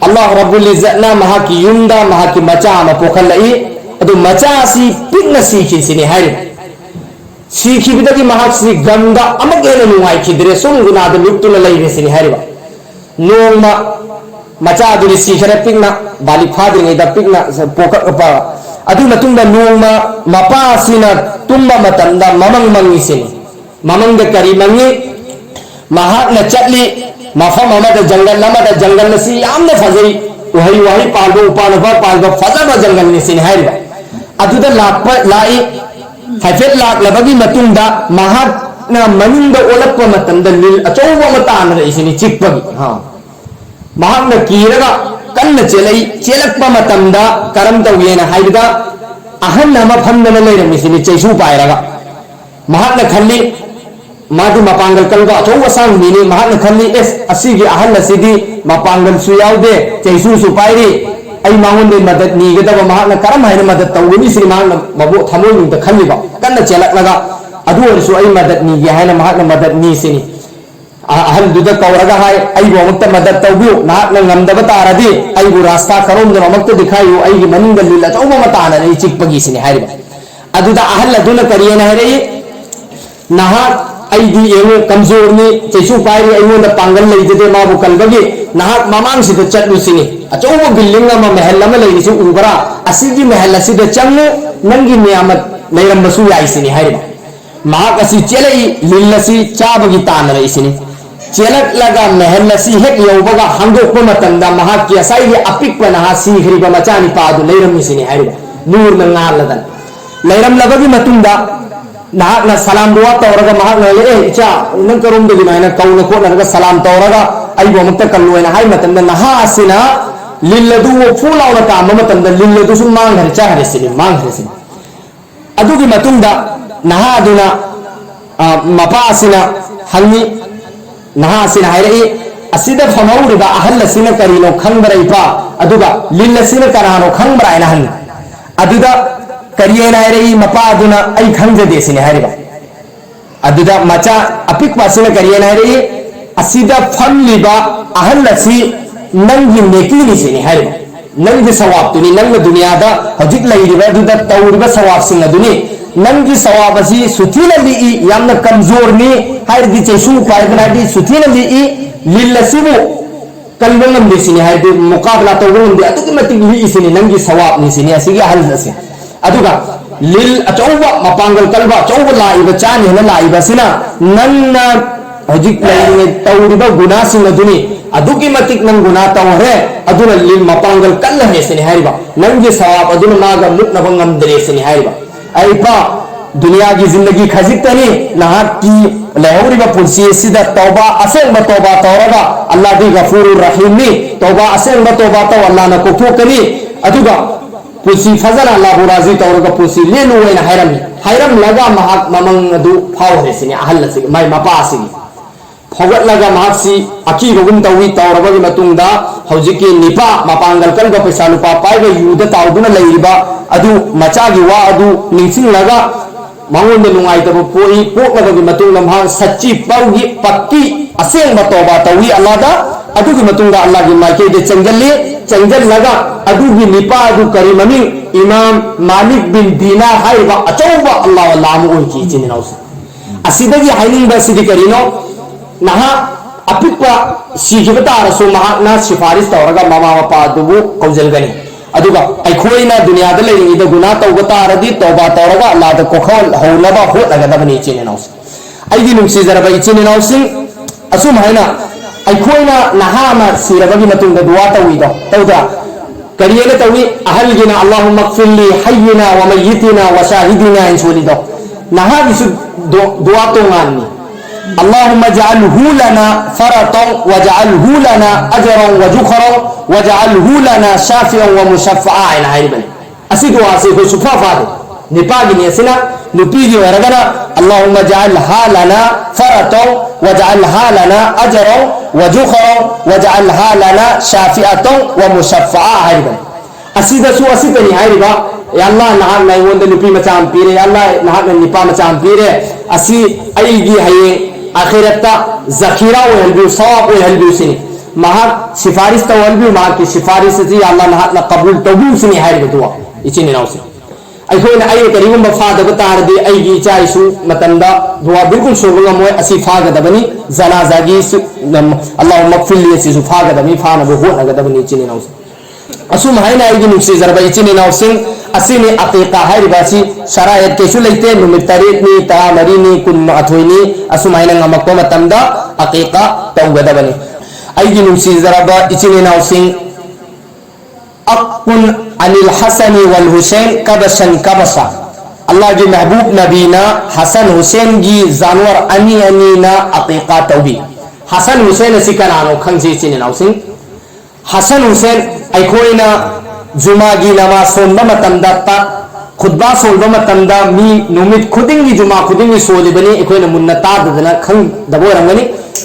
अल्लाह रब्बुल इज्जत ना महा की युंदा महा की मचा म पोखलई अदु मचा सी पिग्न सीखी सिने हरबा सीखी बिदगी महा सी गंगा अमगेन नुवाई खिदरे सुन गुना द लुक्तुल लई सिने हरबा नोमा मचा दुरी सीखरे पिग्न बाली फादरी द पिग्न पोका अदु मतुंदा नोमा मपासिना तुम्बा मतंदा ममंग मंगी सिनी ममंग करी मंगी महात्न चटली मफम अमद जंगल नसी यामने फजरी वही पाल्बो उपानबा पाल्बो फजबा जंगल नसी हैरिबा अदुदा लाई हफेट लाक लबगी मतुंदा महात्न मनिंदा ओलप्प मतंदा नील अचौबा मतान रइसिनी चिक्पगी हां महात्न कीरगा कन्न चेलक्पा मतंदा करम तौयेना हाइबदा अहन मफमदन लेरमिसिनी चैसु पायरगा महात्न खल्ली मादि मपांगल कलगा अचौबा सांग मिनी महात्न खल्ली एस असिगी अहन नसिदी मपांगल सु याउदे चैसु सु पायरी ai mangon de madad ni ga da ma na karam haina madad tawni si ma na mabu thamoi ni da khaliba kanna chelak laga adu su ai madad ni ga haina ma na madad ni sini ahal duda kawraga hai ai bo mukta madad tawbiu na na ngamda taradi ai bu rasta karom de mukta dikhayu ai gi maningal lilla tawba mata na ni chikpagi sini haiba adu da ahal aduna kariyana hai naha ai di emu kamzor ni chesu pairi ai mo da pangal lai de ma bu kalbagi naha mamang si da chatlu sini acho wo building ma mahal ma lai si ubara asigi mahal si da changu nangi niyamat nairam basu yai sini haiba ma kasi chelai lillasi chabagi tan rai sini chelak laga mahal si hek yobaga hangok ko matanda maha ki asai di apik pa naha si hriba machani pa du lairam sini haiba nur na ngaladan lairam labagi matunda na salam dua tawraga mahak na le cha nang karum de gina kaw na ko na salam tawraga ai bo mukta kallu na hai matam na ha asina lilladu fula na ta matam da lilladu sum mang har cha har sini mang har sini adu gi matunda na ha aduna mapa asina hanni na ha asina hai rei asida famawri ba ahal asina karino khangbarai pa aduga lillasina karano khangbarai na han aduda kariyena rei mapa aduna ai khangja desine hariba aduda macha apik pasina kariyena rei asida famliba ahallasi nangi nekini sine hariba nangi sawab tuni nang dunya da hajik lairiba aduda tawriba sawab singa duni nangi sawab asi suthila li yamna kamzor ni hairdi chesu paibna di suthila li lillasibu kalbangam desine hairdi muqabala tawrun di adu matik li isine nangi sawab ni sine asigi ahallasi aduga lil achauba mapangal kalba achauba laiba chani hena laiba sina nanna hojik laine tawriba guna sing aduni adugi matik nang guna tawre aduna lil mapangal kalla he sini hariba nangi sawab aduna naga mutna bangam dre sini hariba aipa दुनिया की जिंदगी खजितनी नहा की लहौरिबा पुरसी सिदा तौबा असेंग तौबा तौरगा अल्लाह दी गफूरुर रहीम नी तौबा असेंग तौबा तो अल्लाह न कोथोकनी अदुगा पुरसी फजल अल्लाह राजी तौरगा पुरसी लेनु वेना हैरम लगा महक ममंग अदु फाव हेसिनी अहल से माय मपासिनी फगत लगा महक सी अकी बगुम तवी तौरबगी मतुंगदा हौजिकी निपा मपांगल कलगा पैसा लुपा पाइबा युदा ताउदुना लैरिबा अदु मचागी वा अदु निसिंग लगा मंगोंद नुंगाइतब पोई पोकलबगी मतुंग महा सच्ची पौगी पक्की असेंग तौबा तवी अल्लाह दा अदुगी मतुंगा अल्लाह की माइके दे चंगल लगा अदुगी निपा अदु करी ममिंग इमाम मालिक बिन दीनार हाइबा अचौबा अल्लाह वल्लाम उनकी चिनिनौस असिदगी हाइनिंग बा सिदी करिनो नहा अपिकवा सिगिबता रसो महाना सिफारिश तौरगा मामा मपा दुबु कौजलगनी अदुगा अखोइना दुनियादा लेरिंगिदा गुना तौबता रदी तौबा तौरगा अल्लाह दा कोखल हौलबा होतलगदबनी चिनिनौस आइदि नुंसी जरबा चिनिनौसिंग असुम हाइना अखोइना नहामा सिरबगी मतुंग दुआ तौइदो तौदा करियेना तौइ अहलगिना अल्लाहुम्मा इगफिरली हय्यिना व मय्यितिना व शाहिदिना इंसुलिदो नहा बिसु दुआ तोंगानी अल्लाहुम्मा जअलहु लना फरतन व जअलहु लना अजरन व जुखरन व जअलहु लना शाफिअन व मुशफ़्फ़अन हाइबन असि दुआ से को सुफाफादे निपागी ने सिना नुपीगी वरगना अल्लाहुम्मा जअलहा लना फरतन व जअलहा लना अजरन व जुखरन व जअलहा लना शाफिअतन व मुशफ़्फ़अन हाइबन असिदसु असितनी हाइबा या अल्लाह नहा नाइवोंद नुपी मचाम पीरे या अल्लाह नहा निपा मचाम पीरे असि अईगी हये आखिरता जखीरा व हलबी सवाब व हलबी सिनी महा सिफारिश तो हलबी महा की सिफारिश जी अल्लाह नहा न कबूल तबू सिनी हाइबा दुआ इचिनि नाउसे अखोइना अई करिगुम बफादब तारदी अईगी चाइसु मतंदा दुआ बिल्कुल सोबंगा मोय असि फागदबनी जनाजागी अल्लाहुम्मा इगफिरली सिसु फागदबनी फाना बो होनगदबनी इचिनि नाउसे असुम हाइना अईगी नुक्सी जरबा इचिनि नाउसिंग असिनी अकीका हाइबासी शरायत केसु लेते नुमित तरेतनी तामरीनी कुन अथोइनी assume हाइना ngamakkwa matamda aqiqa tawgadabani aigi nungsi zaraba ichini nausing aqun anil hasani wal husain kabashan kabasa Allah ji mahbub nabina hasan husain gi जानवर ani ani na aqiqa tawbi hasan husain sikanano khangji ichini nausing hasan husain aikoina जुमागी नमाज सोलबा मतमदा ता खुतबा सोलबा मतमदा मी नुमित खुदिंगी जुमा खुदिंगी सोलिबनी एकोइना मुन्ना तादना खंग दबोरंगनी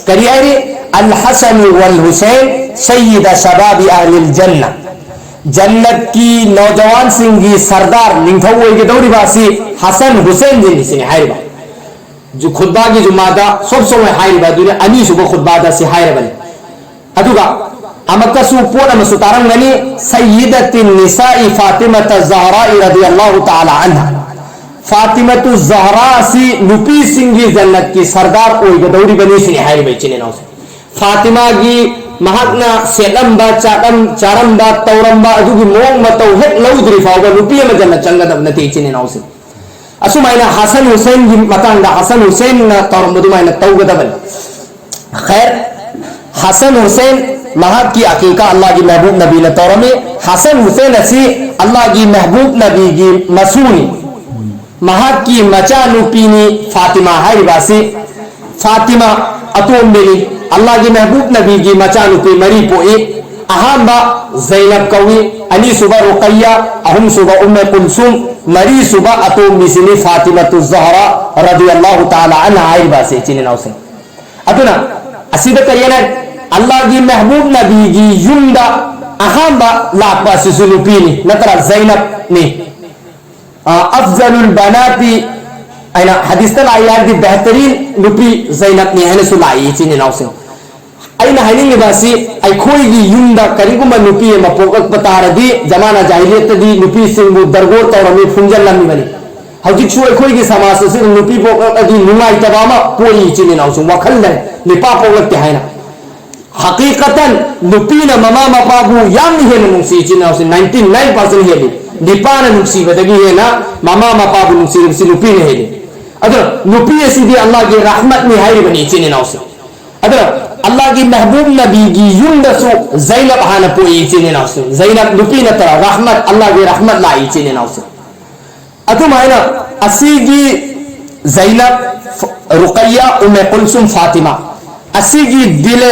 करियारी अल हसन वल हुसैन सय्यद शबाब अहलिल जन्नह जन्नत की नौजवान सिंह सरदार निंगथौगदौरीबासी हसन हुसैन जिन हाइबा जो खुतबागी जुमादा सब समय हाइबा दुने अनीसुब खुतबादा से हाइबने अदुगा अमकसु पोन अमसु तारंगनी सय्यदति निसाई फातिमत ज़हरा रदियल्लाहु ताला अन्हा फातिमत ज़हरा सी नुपी सिंह जन्नत की सरदार ओइगदौरी बनी सिने हाइबा चिने नौसे फातिमा की महात्मा सेलंबा चारंबा तौरंबा अदुगी मोंग मतौ हेक लौद्री फावगा नुपी अम जन्नत चंगदब नती चिने नौसे असुमाइना हसन हुसैन की मतंगा हसन हुसैन न तौरंबदुमाइना तौगदबन खैर हसन हुसैन महा की अकीका अल्लाह की महबूब नबी ने तौरमे हसन हुसैन असी अल्लाह की महबूब नबी की मसूनी महा की मचा नुपीनी फातिमा हाइबासी फातिमा अतोम मिली अल्लाह की महबूब नबी की मचा नुपी मरी पोई अहम्बा ज़ैनब कवी अनी सुबह रुकैया अहम सुबह उम्मे कुलसुम मरी सुबह अतोम मिसिनी फातिमतु ज़हरा रदियल्लाहु ताला अन्हा हाइबासी चिने नौसे अतुना असीद करियना अल्लाह की महबूब नबी की युंदा अहम्बा लाकबा सिसुलुपीनी नतरा ज़ैनब ने अफजलुल बनाती ऐना हदीस तलायार दी बेहतरीन नुपी ज़ैनब ने है सुलाई चिने नौसे ऐना हाइनिंग बासी अखोई की युंदा करिगुम नुपी मपोकक पतारदी जमाना जाहिलियत दी नुपी सिंगु दरगो तौरमी फुंजल लम्मी बनी हौजिक सु अखोई की समाज से नुपी पोकक दी नुमाई तबामा पोई चिने नौसे वखल ले निपा पोकक हाइना हकीकतन नुपीना ममा मपाबू याम हेन नुसी चिना से 99% हेली निपाना नुसी बदगी है ना ममा मपाबू नुसी से नुपीने हेली अदर नुपी सीधी अल्लाह की रहमत में हाई बनी चिने ना से अदर अल्लाह की महबूब नबी की युंदसु ज़ैनब हाना पोई चिने ना से ज़ैनब नुपीना तरा रहमत अल्लाह की रहमत लाई चिने ना से अतुम है ना असीगी ज़ैनब रुकैया उम्मे कुलसुम फातिमा असीगी दिल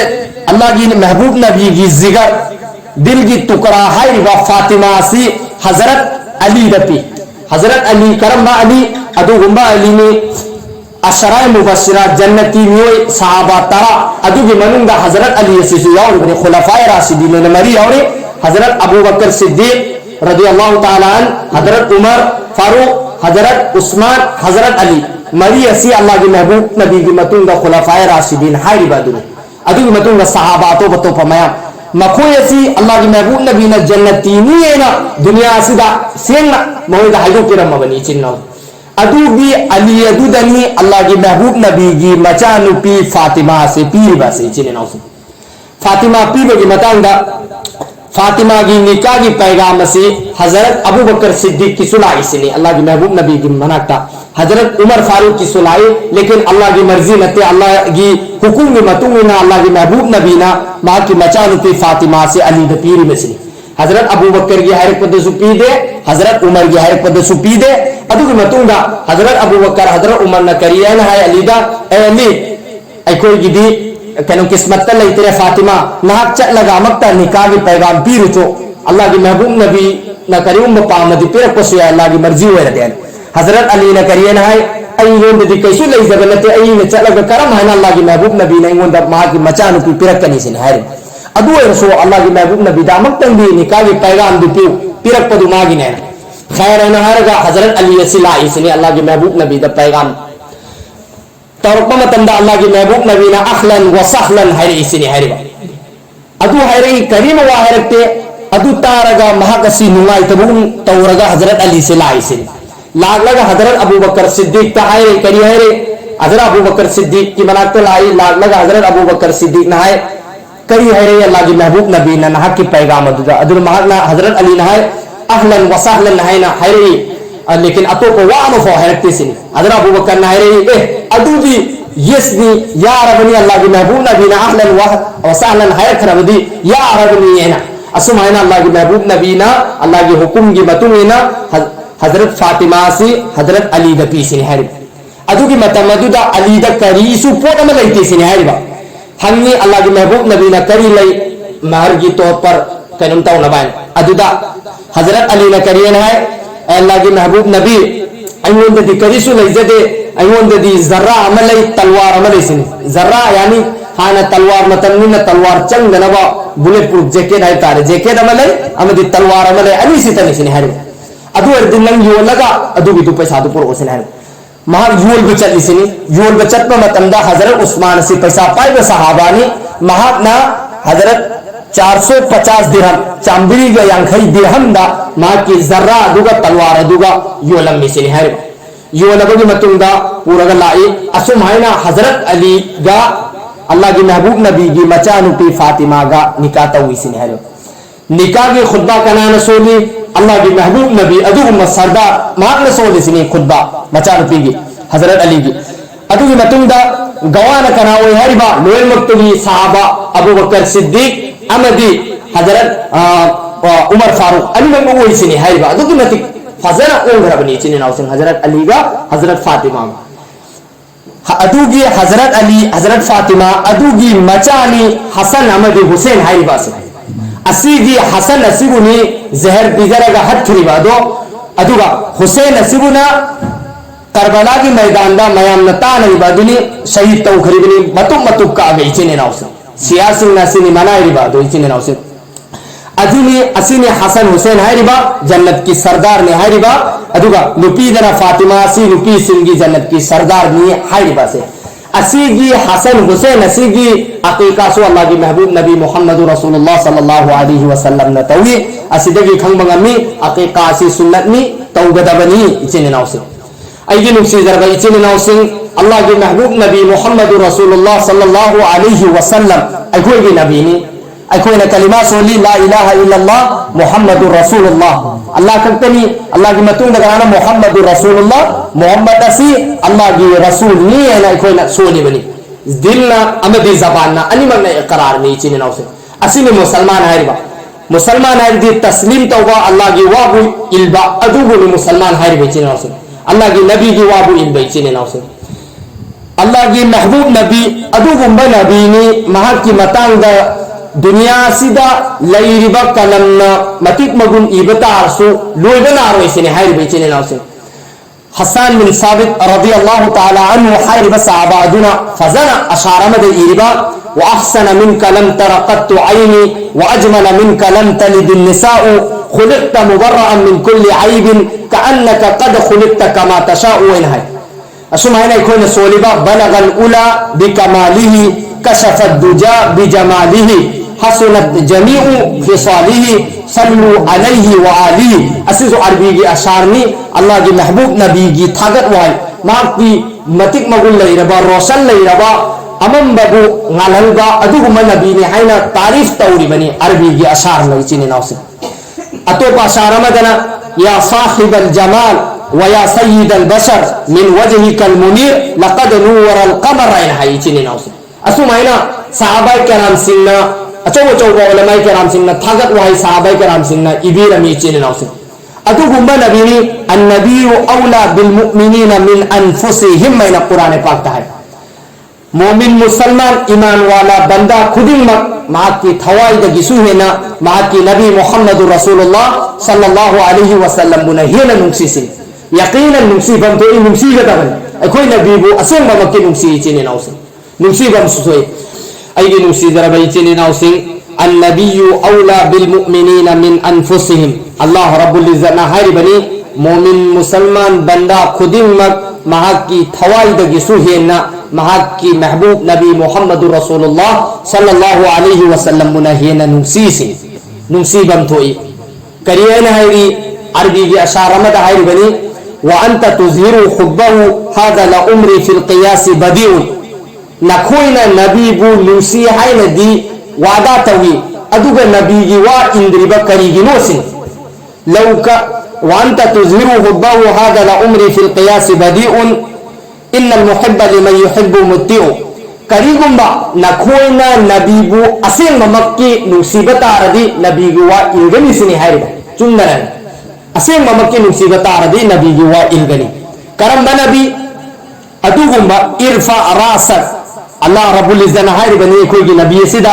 अल्लाह की महबूब नबी की जिगर दिल की टुकड़ा है व फातिमा सी हजरत अली रपी हजरत अली करम्बा अली अदुगुम्बा अली ने अशराय मुबश्शिरा जन्नती मियोय सहाबा तरा अदुगी मनुंगा हजरत अली सिसु यावर बने खुलफाए राशिदीन ने मरी और हजरत अबू बकर सिद्दीक रदियल्लाहु ताला अन हजरत उमर फारूक हजरत उस्मान हजरत अली मरी असी अल्लाह की महबूब नबी की मतुंगा खुलफाए राशिदीन हाई बादुन अदुगी मतुंगा सहाबातो बतो पमया मखोयसी अल्लाह की महबूब नबी ने जन्नतीनी है ना दुनिया सिदा सेंगा मोहिदा हाइदो किरम बनी चिन्ना अदुगी अली अदुदनी अल्लाह की महबूब नबी की मचा नुपी फातिमा से पीर बसे चिन्ने नौसे फातिमा पीर की मतंगा फातिमा की निकाह की पैगाम से हजरत अबू बकर सिद्दीक की सुलाई से अल्लाह की महबूब नबी की मनाता हजरत उमर फारूक की सुलाई लेकिन अल्लाह की मर्जी नते अल्लाह की हुकुम में मतुना अल्लाह की महबूब नबी ना माँ की मचानुपी फातिमा से अली दपीरी मसली हजरत अबू बकर की हर पद सुपी दे हजरत उमर की हर पद सुपी दे अदुगी मतुंगा हजरत अबू बकर हजरत उमर न करियन है अलीदा ए अली अखोई की दी कनो किस्मत तल इतरे फातिमा नाक चट लगा मक्ता निकाह की पैगाम पीर चो अल्लाह की महबूब नबी न करियम पामदी पिर पसु अल्लाह की मर्जी होय रदे हजरत अली न करियन है अयोंद दी कैसु लई जगनते अई न चलग करम है अल्लाह की महबूब नबी ने ओंद मां की मचानु पी पिर कनी सिन है अदु रसो अल्लाह की महबूब नबी दामक तंदी निकाह की पैगाम दी पिर पदु मागी ने खैर न हरगा हजरत अली सिला इसने अल्लाह की महबूब नबी दा पैगाम तौरपम तंदा अल्लाह की महबूब नबी ना अखलन व सहलन है इसने हरगा अदु हरे करीम वा हरते अदु तारगा महकसी नुंगाई तबुन तौरगा हजरत अली सिला इसने लाग लगा हजरत अबू बकर सिद्दीक ताहे करी है रे हजरत अबू बकर सिद्दीक की मनाक लाई लाग लगा हजरत अबू बकर सिद्दीक नहाए करी है रे अल्लाह की महबूब नबी ना नहा की पैगाम अदुदा अदुल महना हजरत अली नहाए अहलन व सहलन नहाए ना है रे लेकिन अतो को वाम फो हरते सिन हजरत अबू बकर नहाए रे अदु दी यस्नी या रबनी अल्लाह की महबूब नबी ना अहलन व सहलन है खरबदी या रबनी है ना असुमाइना अल्लाह की महबूब नबी ना अल्लाह की हुक्म की मतुना हजरत फातिमा से हजरत अली द पीसिन है अदु की मतमदुदा अली द करीसु पोटम लईते सिन है हमने अल्लाह की महबूब नबी ना करी लई महर की तौर पर कनम ताउ नबान अदुदा हजरत अली ना करियन है अल्लाह की महबूब नबी अयोंद दी करीसु लई जदे अयोंद दी जर्रा अमल तलवार अमल सिन जर्रा यानी हाना तलवार मतमनिना तलवार चंगनबा बुलेट प्रूफ जैकेट है तारे जैकेट अमले अमदी तलवार अमले अनि सितनि सिने हारि अदु अर्दिन नंग योलगा अदु बिदु पैसा दु पुरो सिने हारि महा योल बचत सिने योल बचत मतमदा हजरत उस्मान से पैसा पाइबा सहाबानी महाना हजरत 450 दिरहम चांबरी गा यांखई दिरहम दा मा की जर्रा दुगा तलवार दुगा योलम मिसिने हारि योलबगी मतुंदा पूरगा लाई असुम हाइना हजरत अली गा अल्लाह की महबूब नबी की मचानुपी फातिमा गा निकाह तविसिने हारि निकाह की खुतबा कनाना सोली अल्लाह की महबूब नबी अदुग सरदार मागना सोली सिने खुतबा मचानुपी की हजरत अली की अदुगी मतुंदा गवाना कनावे हरिबा लोयल मक्तुगी सहाबा अबू बकर सिद्दीक अमदी हजरत उमर फारूक अली में वो सिने हरिबा अदुगी मति फजरा ओंगरा बनी चिने नाउसिन हजरत अली गा हजरत फातिमा अदुगी हजरत अली हजरत फातिमा अदुगी मचानी हसन अमदी हुसैन हरिबा से असीगी हसन असीबुनी जहर बिजरगा हथरिबा दो अदुगा हुसैन असीबुना करबला की मैदान दा मयाम नतान इबादुनी शहीद तो खरीबनी मतुक मतुक का आगे इचने नाउसे सियासी नसीनी मनाई रिबा दो इचने नाउसे अदुनी असीने हसन हुसैन है रिबा जन्नत की सरदार ने है रिबा अदुगा लुपी दना फातिमा सी लुपी सिंगी जन्नत की सरदार ने है रिबा से असीगी हसन हुसैन असीगी अकीका सो अल्लाह की महबूब नबी मोहम्मद रसूलुल्लाह सल्लल्लाहु अलैहि वसल्लम न तवी असीदगी खंगबंगमी अकीका सी सुन्नत मी तौगदबनी इचने नाउसे अयगी नुक्सी जरबा इचने नाउसिंग अल्लाह की महबूब नबी मोहम्मद रसूलुल्लाह सल्लल्लाहु अलैहि वसल्लम अखोई नबी ने अखोई ने कलिमा सोली ला इलाहा इल्लल्लाह मुहम्मदुर रसूलुल्लाह अल्लाह कतनी अल्लाह की मतुंग लगाना मुहम्मदुर रसूलुल्लाह मोहम्मद असी अल्लाह की रसूल नी है ना अखोई ना सोली बनी दिल ना अमदी जबान ना अनि मगना इकरार में इचने नाउसिंग असी में मुसलमान है रिबा मुसलमान है दी तस्लीम तौबा अल्लाह की वाबु इल्बा अदुबु मुसलमान है रिबा इचने नाउसिंग अल्लाह की नबी की वाबु इल्बा इचने नाउसिंग अल्लाह की महबूब नबी अदुगुंबा नबी ने महा की मतंगा दुनिया सिदा लैरिबा कलमना मतिक मगुन इबतारसु लोइबना रोइसिने हाइरिबा इचने नाउसिंग हसन बिन साबित रदियल्लाहु ताला अन्हु हाइरिबा सहाबादुना फजना अशारा मद इरिबा व अहसन मिनका लम तरा qattu ayni व अजमल मिनका लम तलिद النساء خلقت مبرأ من كل عيب كأنك قد خلقت كما تشاء وإنهاي أسمعنا يكون سولبا بلغ الأولى بكماله كشف الدجى بجماله حسنت جميع خصاله صلوا عليه وآله أسيس عربي أشارني الله کی محبوب نبی کی طاقت وای ما کی متک مغل ليربا روشن ليربا امم بگو غلنگا ادوما نبی نے حینا تعریف توری بنی عربی کی اشار لچینی ناوس اتو اشار مدنا يا صاحب الجمال ويا سيد البشر من وجهك المنير لقد نور القمر عين حيچینی ناوس اسو ماینا صحابہ کرام سننا अचो अचो उलमाए केराम सिंह थागत वहाई सहाबाए केराम सिंह इबीर मीचेने नाउसे अतु गुम्बा नबीनी अन्नबियु औला बिल मुमिनीना मिन अनफुसिहिम मैना कुरान पाक है मोमिन मुसलमान ईमान वाला बंदा खुदिमक मां की थवाई द गिसु हेना मां की नबी मोहम्मद रसूलुल्लाह सल्लल्लाहु अलैहि वसल्लम बुना हेना नुक्सी से यकीनन नुक्सी बम तो नुक्सी गदा कोई नबी वो असन मक्के नुक्सी चेने नाउसे नुक्सी बम सुसोय अयगी नुसी जरा बैचेने नाउसिंग अन्नबियु औला बिल मुमिनीना मिन अनफुसिहिम अल्लाह रब्बुल इज्जत ना हारी बनी मोमिन मुसलमान बंदा खुदिमक महा की थवाई द गिसुहेना महा की महबूब नबी मोहम्मद रसूलुल्लाह सल्लल्लाहु अलैहि वसल्लम मुनहेना नुसी से नुसी बम थोई करियन हारी अरबी की अशारा मद हारी बनी व अंत तुज़हिरु हुब्बहु हादा ला उम्री फिल क़ियास बदीउ नखोइना नबी बु नुसी हाय नदी वादा तवी अदुग नबी की वा इंद्रिबा करीगिनो सिंह लौका वांता तुज़हिरु हुब्बहु हादा ला उम्री फिल क़ियास बदीउन इन्नल मुहिब्ब लिमन युहिब्बु मुत्तिउ करीगुंबा नखोइना नबी बु असें ममक्की नुसीबता रदी नबी की वा इंगनी सिने हायबा चुंदरन असें ममक्की नुसीबता रदी नबी की वा इंगनी करम नबी अदुगुंबा इरफा रासक अल्लाह रब्बुल इज्जत हाय बनी कोई की नबी सिदा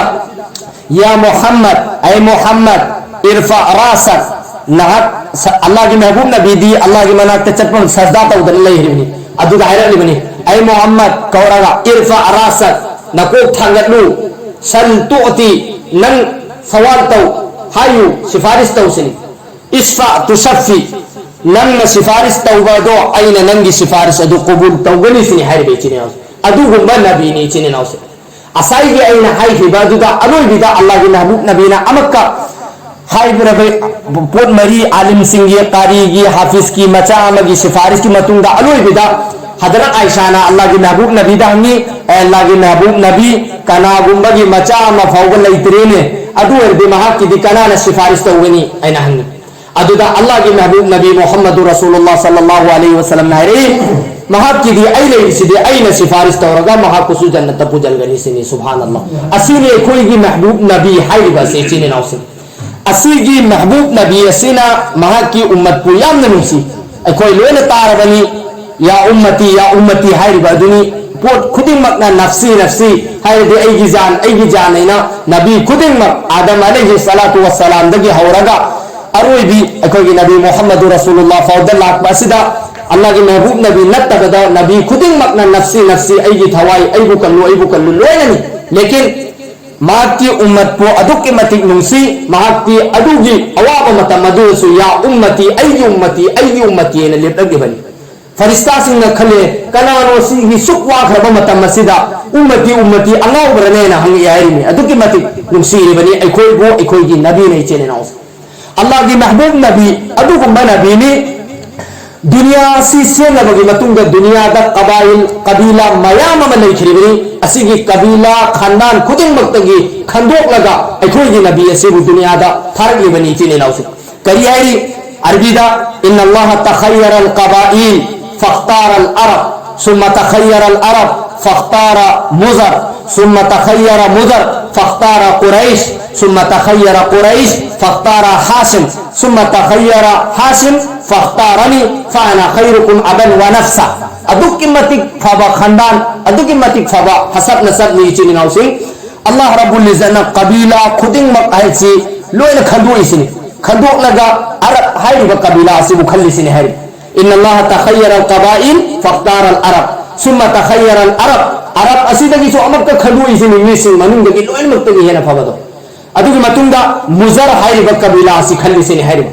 या मोहम्मद ऐ मोहम्मद इरफा रासक नहत अल्लाह की महबूब नबी दी अल्लाह की मना तचपन सजदा तो उधर ले हिरनी अदु दायरा ले बनी ऐ मोहम्मद कौरगा इरफा रासक नकोक थांगतलु सल तुअती नंग सवाल तौ हायु सिफारिश तौ सिनी इस्फा तुसफ़ी नंग सिफारिश तौबदो अइन नंगी सिफारिश अदु कबूल तौगनी सिनी हाय बेचिने अदु गुम्बा नबी ने चिने नाउसे असाई के अइन हाय हिबादुदा अलोय बिदा अल्लाह के महबूब नबीना अमक्का हाय बरबे पोट मरी आलिम सिंह ये कारी ये हाफिज की मचा अमगी सिफारिश की मतुंगा अलोय बिदा हजरत आयशा ना अल्लाह के महबूब नबी दा हंगी अल्लाह के महबूब नबी कना गुम्बगी मचा मफौगल लइतरेने अदु अर्दे महा की दिकना न सिफारिश तौगनी अइन हंगी अदुदा अल्लाह के महबूब नबी मोहम्मद रसूलुल्लाह सल्लल्लाहु अलैहि वसल्लम नारे महाक की दी आई ले सिदे आई न सिफारिश तौरगा महा कुसु जन्नत पुजल गनी सिनी सुभान अल्लाह असीने कोई की महबूब नबी हाइबा से चिने नाउसे असी की महबूब नबी असीना महा की उम्मत पुयाम ननुसी कोई लोन तारबनी या उम्मती हाइबा दुनी पोट खुदिंग मकना नफ्सी नफ्सी हाय दे आई की जान ना नबी खुदिंग मक आदम अलैहि सलातु वस्सलाम दगी हौरगा अरोई भी अखोगी नबी मोहम्मद रसूलुल्लाह फौदल लाकबासिदा अल्लाह के महबूब नबी नत्तबदा नबी खुदिंग मकना नफ्सी नफ्सी ऐगी थवाई ऐबु कल्लु लोयनी लेकिन माक की उम्मत को अदुक के मतिक नुसी माक की अदुगी अवाब मतम मदुसु या उम्मती ने लेपगी बनी फरिश्ता सिंह न खले कनानो सिंह सुकवा खरब मतम मसिदा उम्मती अंगावरने न हंग यारी में अदुक के मतिक नुसी बनी अखोई की नबी ने चेने नाउस अल्लाह की महबूब नबी अदुगुम्बा नबी ने दुनिया सी सेनबगी मतुंग दुनिया दा कबाइल कबीला मयाम लेखिरिबनी असिगी कबीला खानदान खुदिंग मक्तगी खंदोक लगा अखोई नबी असिबु दुनिया दा थारगलिबनी चिने नाउसे करी हैरी अरबीदा इन अल्लाह तखय्यर अल कबाइल फख्तार अल अरब सुम्मा तखय्यर अल अरब फख्तार मुज़र सुम्मा तखय्यर मुज़र फख्तार कुरैश सुम्मा तखय्यर कुरैश फख्तार हाशिम सुम्मा तखय्यर हाशिम फख्तारनी फाना खैरुकुम अबन व नफ्सा अदुक किमतिक फबा खानदान अदुक किमतिक फबा हसब नसब नि चिनि नाउसिंग अल्लाह रब्बुल इज्जत कबीला खुदिंग मक आइछि लोइन खंदुइसिनि खंदोक लगा अरब हाइबा कबीला asibu खल्लिसिनि हाइ इन अल्लाह तखय्यर अल कबाइल फख्तार अल अरब सुम्मा तखय्यर अल अरब अरब असिदगी सो अमक खंदुइसिनि मिसिंग मनुंगगी लोइन मक्तगी हेना फबदो अदुगी मतुंगा मुजर हाइबा कबीला असि खल्लिसिनि हाइ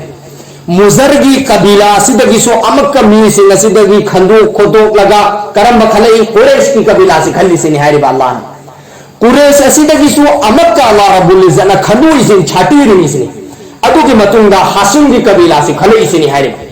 मुजरगी कबीला सिदगी सो अमक मीसिंग असिदगी खंदो खोदोक लगा करम खलई कुरैश की कबीला से खल्लिसिनि हाइबा अल्लाह कुरैश असिदगी सो अमक अल्लाह रब्बुल इज्जत खंदुइसिन छाटिरिनिसिनि अदुगी मतुंगा हाशिम की कबीला से खलइसिनि हाइबा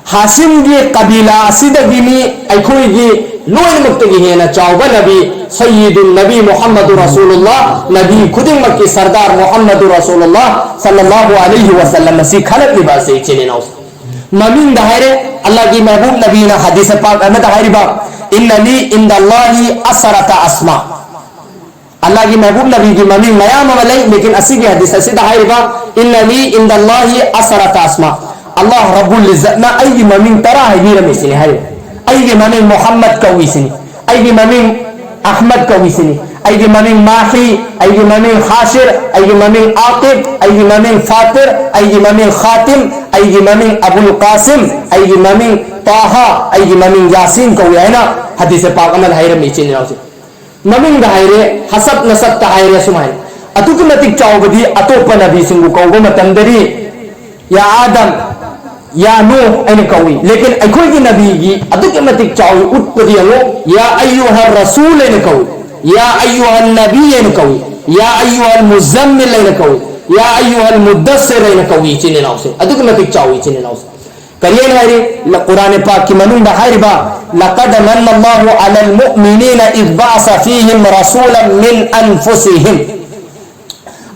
हाशिम की कबीला सिदगिनी अखोईगी लोइन मुक्तगी हेना चावबा नबी सय्यिदुल नबी मोहम्मद रसूलुल्लाह नबी खुदिंग मक्की सरदार मोहम्मद रसूलुल्लाह सल्लल्लाहु अलैहि वसल्लम से खलक लिबास से चिने नाउस ममिन दहारे अल्लाह की महबूब नबी ना हदीस पाक में दहारी बा इन्नली इंदल्लाहि असरता अस्मा अल्लाह की महबूब नबी की ममिन मयाम अमली लेकिन असी की हदीस से दहारी बा इन्नली इंदल्लाहि असरता अस्मा अल्लाह रब्बुल इज्जत ना आई ममिन तरह है वीर में सिने हाय आई ममिन मोहम्मद कवीसिनी आई ममिन अहमद कवीसिनी आई ममिन माही आई ममिन हाशिर आई ममिन आकिब आई ममिन फातिर आई ममिन खातिम आई ममिन अबुल कासिम आई ममिन ताहा आई ममिन यासीन कवी है ना हदीस पाक अमल हायरे में चिने नाउसे ममिन हायरे हसब नसब ता हायरे सुमाय अतुकी मतिक चावबदी अतोप नबी सिंगु कौगो मतंदरी या आदम या नूह ऐन कवी लेकिन अखोई की नबी की अदुके मतिक चावी उत्पत्ति अंगो या अय्युहर रसूल ऐन कवी या अय्युहन नबी ऐन कवी या अय्युहल मुज़म्मिल ऐन कवी या अय्युहल मुद्दस्सिर ऐन कवी चिने नाउसे अदुके मतिक चावी चिने नाउसे करिए नारी कुरान पाक की मनुन दहारी बा लक़द मन्नल्लाहु अलल मुअमिनीना इज़ बअस फीहिम रसूलन मिन अनफुसिहिम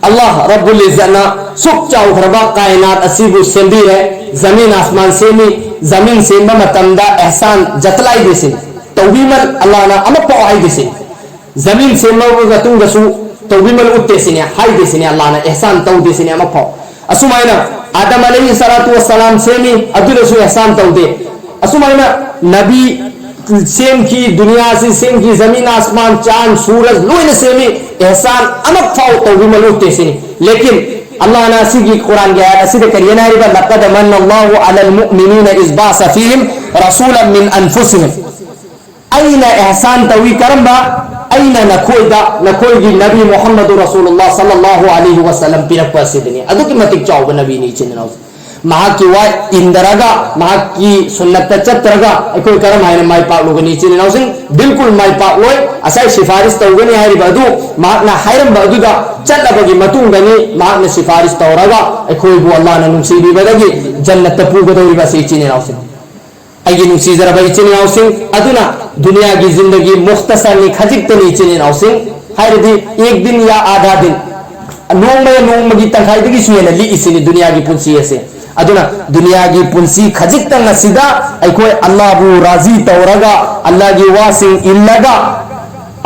अल्लाह रब्बुल इज्जत ना सुख चाव खरबा कायनात असीबु सेंदी है जमीन आसमान सेमी जमीन से मतमदा एहसान जतलाई देसिन तौबीमल अल्लाह ना अमक पाई देसिन जमीन से गतुं गसु तौबीमल उत्तेसिने हाई देसिने अल्लाह ना एहसान तौ देसिने अमक पाओ असुमाइना आदम अलैहि सलातु वस्सलाम सेमी अब्दुलसु एहसान तौ दे असुमाइना नबी सेम की दुनिया से सेम की जमीन आसमान चांद सूरज लोइन सेमी एहसान अमक पाओ तौबीमल उत्तेसिने लेकिन अल्लाह ने असी की कुरान के आयत असी करिए ना रिबा लक़द मन्नल्लाहु अलल मुअमिनीना इज़ बअस फीहिम रसूलन मिन अनफुसिहिम ऐन एहसान तवी करम बा aina nakoigi nabi Muhammad Rasulullah sallallahu alaihi wasallam pirakpa sidini aduki matik chawba nabi ni chinnaus mahaki wa indaraga mahaki sunnata chatraga ekoi karam haina mai pak logani chinnaus bilkul mai pak loi asai sifaris tawgani hari badu mahna hairam baduga chatla matung gani mahna sifaris tawraga ekoi bu Allah na nungsibi badagi jannat pu gadori ba se chinnaus आई नुसी जरा भाई चिनी नाउसिंग अदुना दुनिया की जिंदगी मुख्तसर नि खजिक तनी चिनी नाउसिंग हायरदी एक दिन या आधा दिन नोंग की तंखाई दगी सुयेना ली इसिनी दुनिया की पुंसी ऐसे अदुना दुनिया की पुंसी खजिक तंग सिदा आई कोई अल्लाह बु राजी तौरगा अल्लाह की वासिंग इल्लगा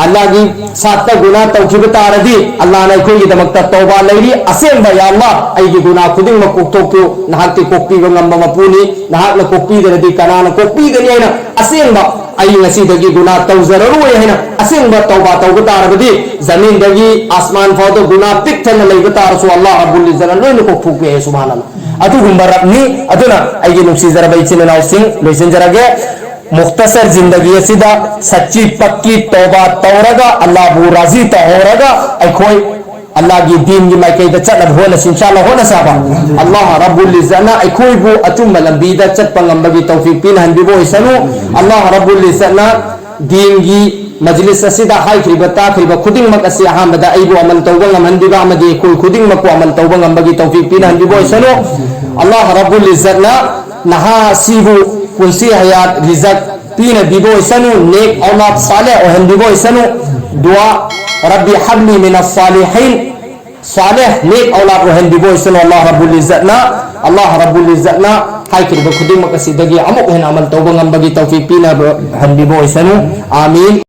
अल्लाह की सात गुना तौखिब तारदी अल्लाह ने कोई दमकता तौबा लैरी असेंबा या अल्लाह आई की गुना खुदिंग म कोक्तोक्यो नहाती कोक्पी गंगम मपुनी नहाक न कोक्पी दरदी कनान कोक्पी गनी हैना असेंबा आई ngasi dagi guna tawzararu हैना असेंबा तौबा तौब तारबदी जमीन दगी आसमान फादो गुना पिक थन लैब तारसु अल्लाह रब्बुल इज्जत लोइन कोक्फुक है सुभान अल्लाह अदु गुंबरबनी अदुना आई की नुक्सी जरा बैचिन नाउसिंग लोइसन जरागे मुख्तसर जिंदगी सिदा सच्ची पक्की तौबा तौरगा अल्लाह बु राजी तौरगा अखोई अल्लाह की दीन की माइकई द चलब होना इंशाअल्लाह होना साबा अल्लाह रब्बुल इज्जत ना अखोई बु अचुम लंबी द चत पंगंबगी तौफीक पिन हनबिबो इसनु अल्लाह रब्बुल इज्जत ना दीन की मजलिस सिदा हाई खिबा ता खिबा खुदिंग मक असी अहमद अइबो अमल तौबंग मनदिबा अमदी कोई खुदिंग मक अमल तौबंग अंबगी तौफीक पिन हनबिबो इसनु अल्लाह रब्बुल इज्जत ना नहा सीबु कुंसी हयात रिजक तीन दिबो इसनु नेक औलाद साले ओहन दिबो इसनु दुआ रब्बी हबली मिनस सालिहीन सालेह नेक औलाद ओहन दिबो इसनु अल्लाह रब्बुल इज्जत ना हाय किरब खुदिम मकसीदगी अमुक हेन अमल तौबंग अंबगी तौफीक पिना हन दिबो इसनु आमीन।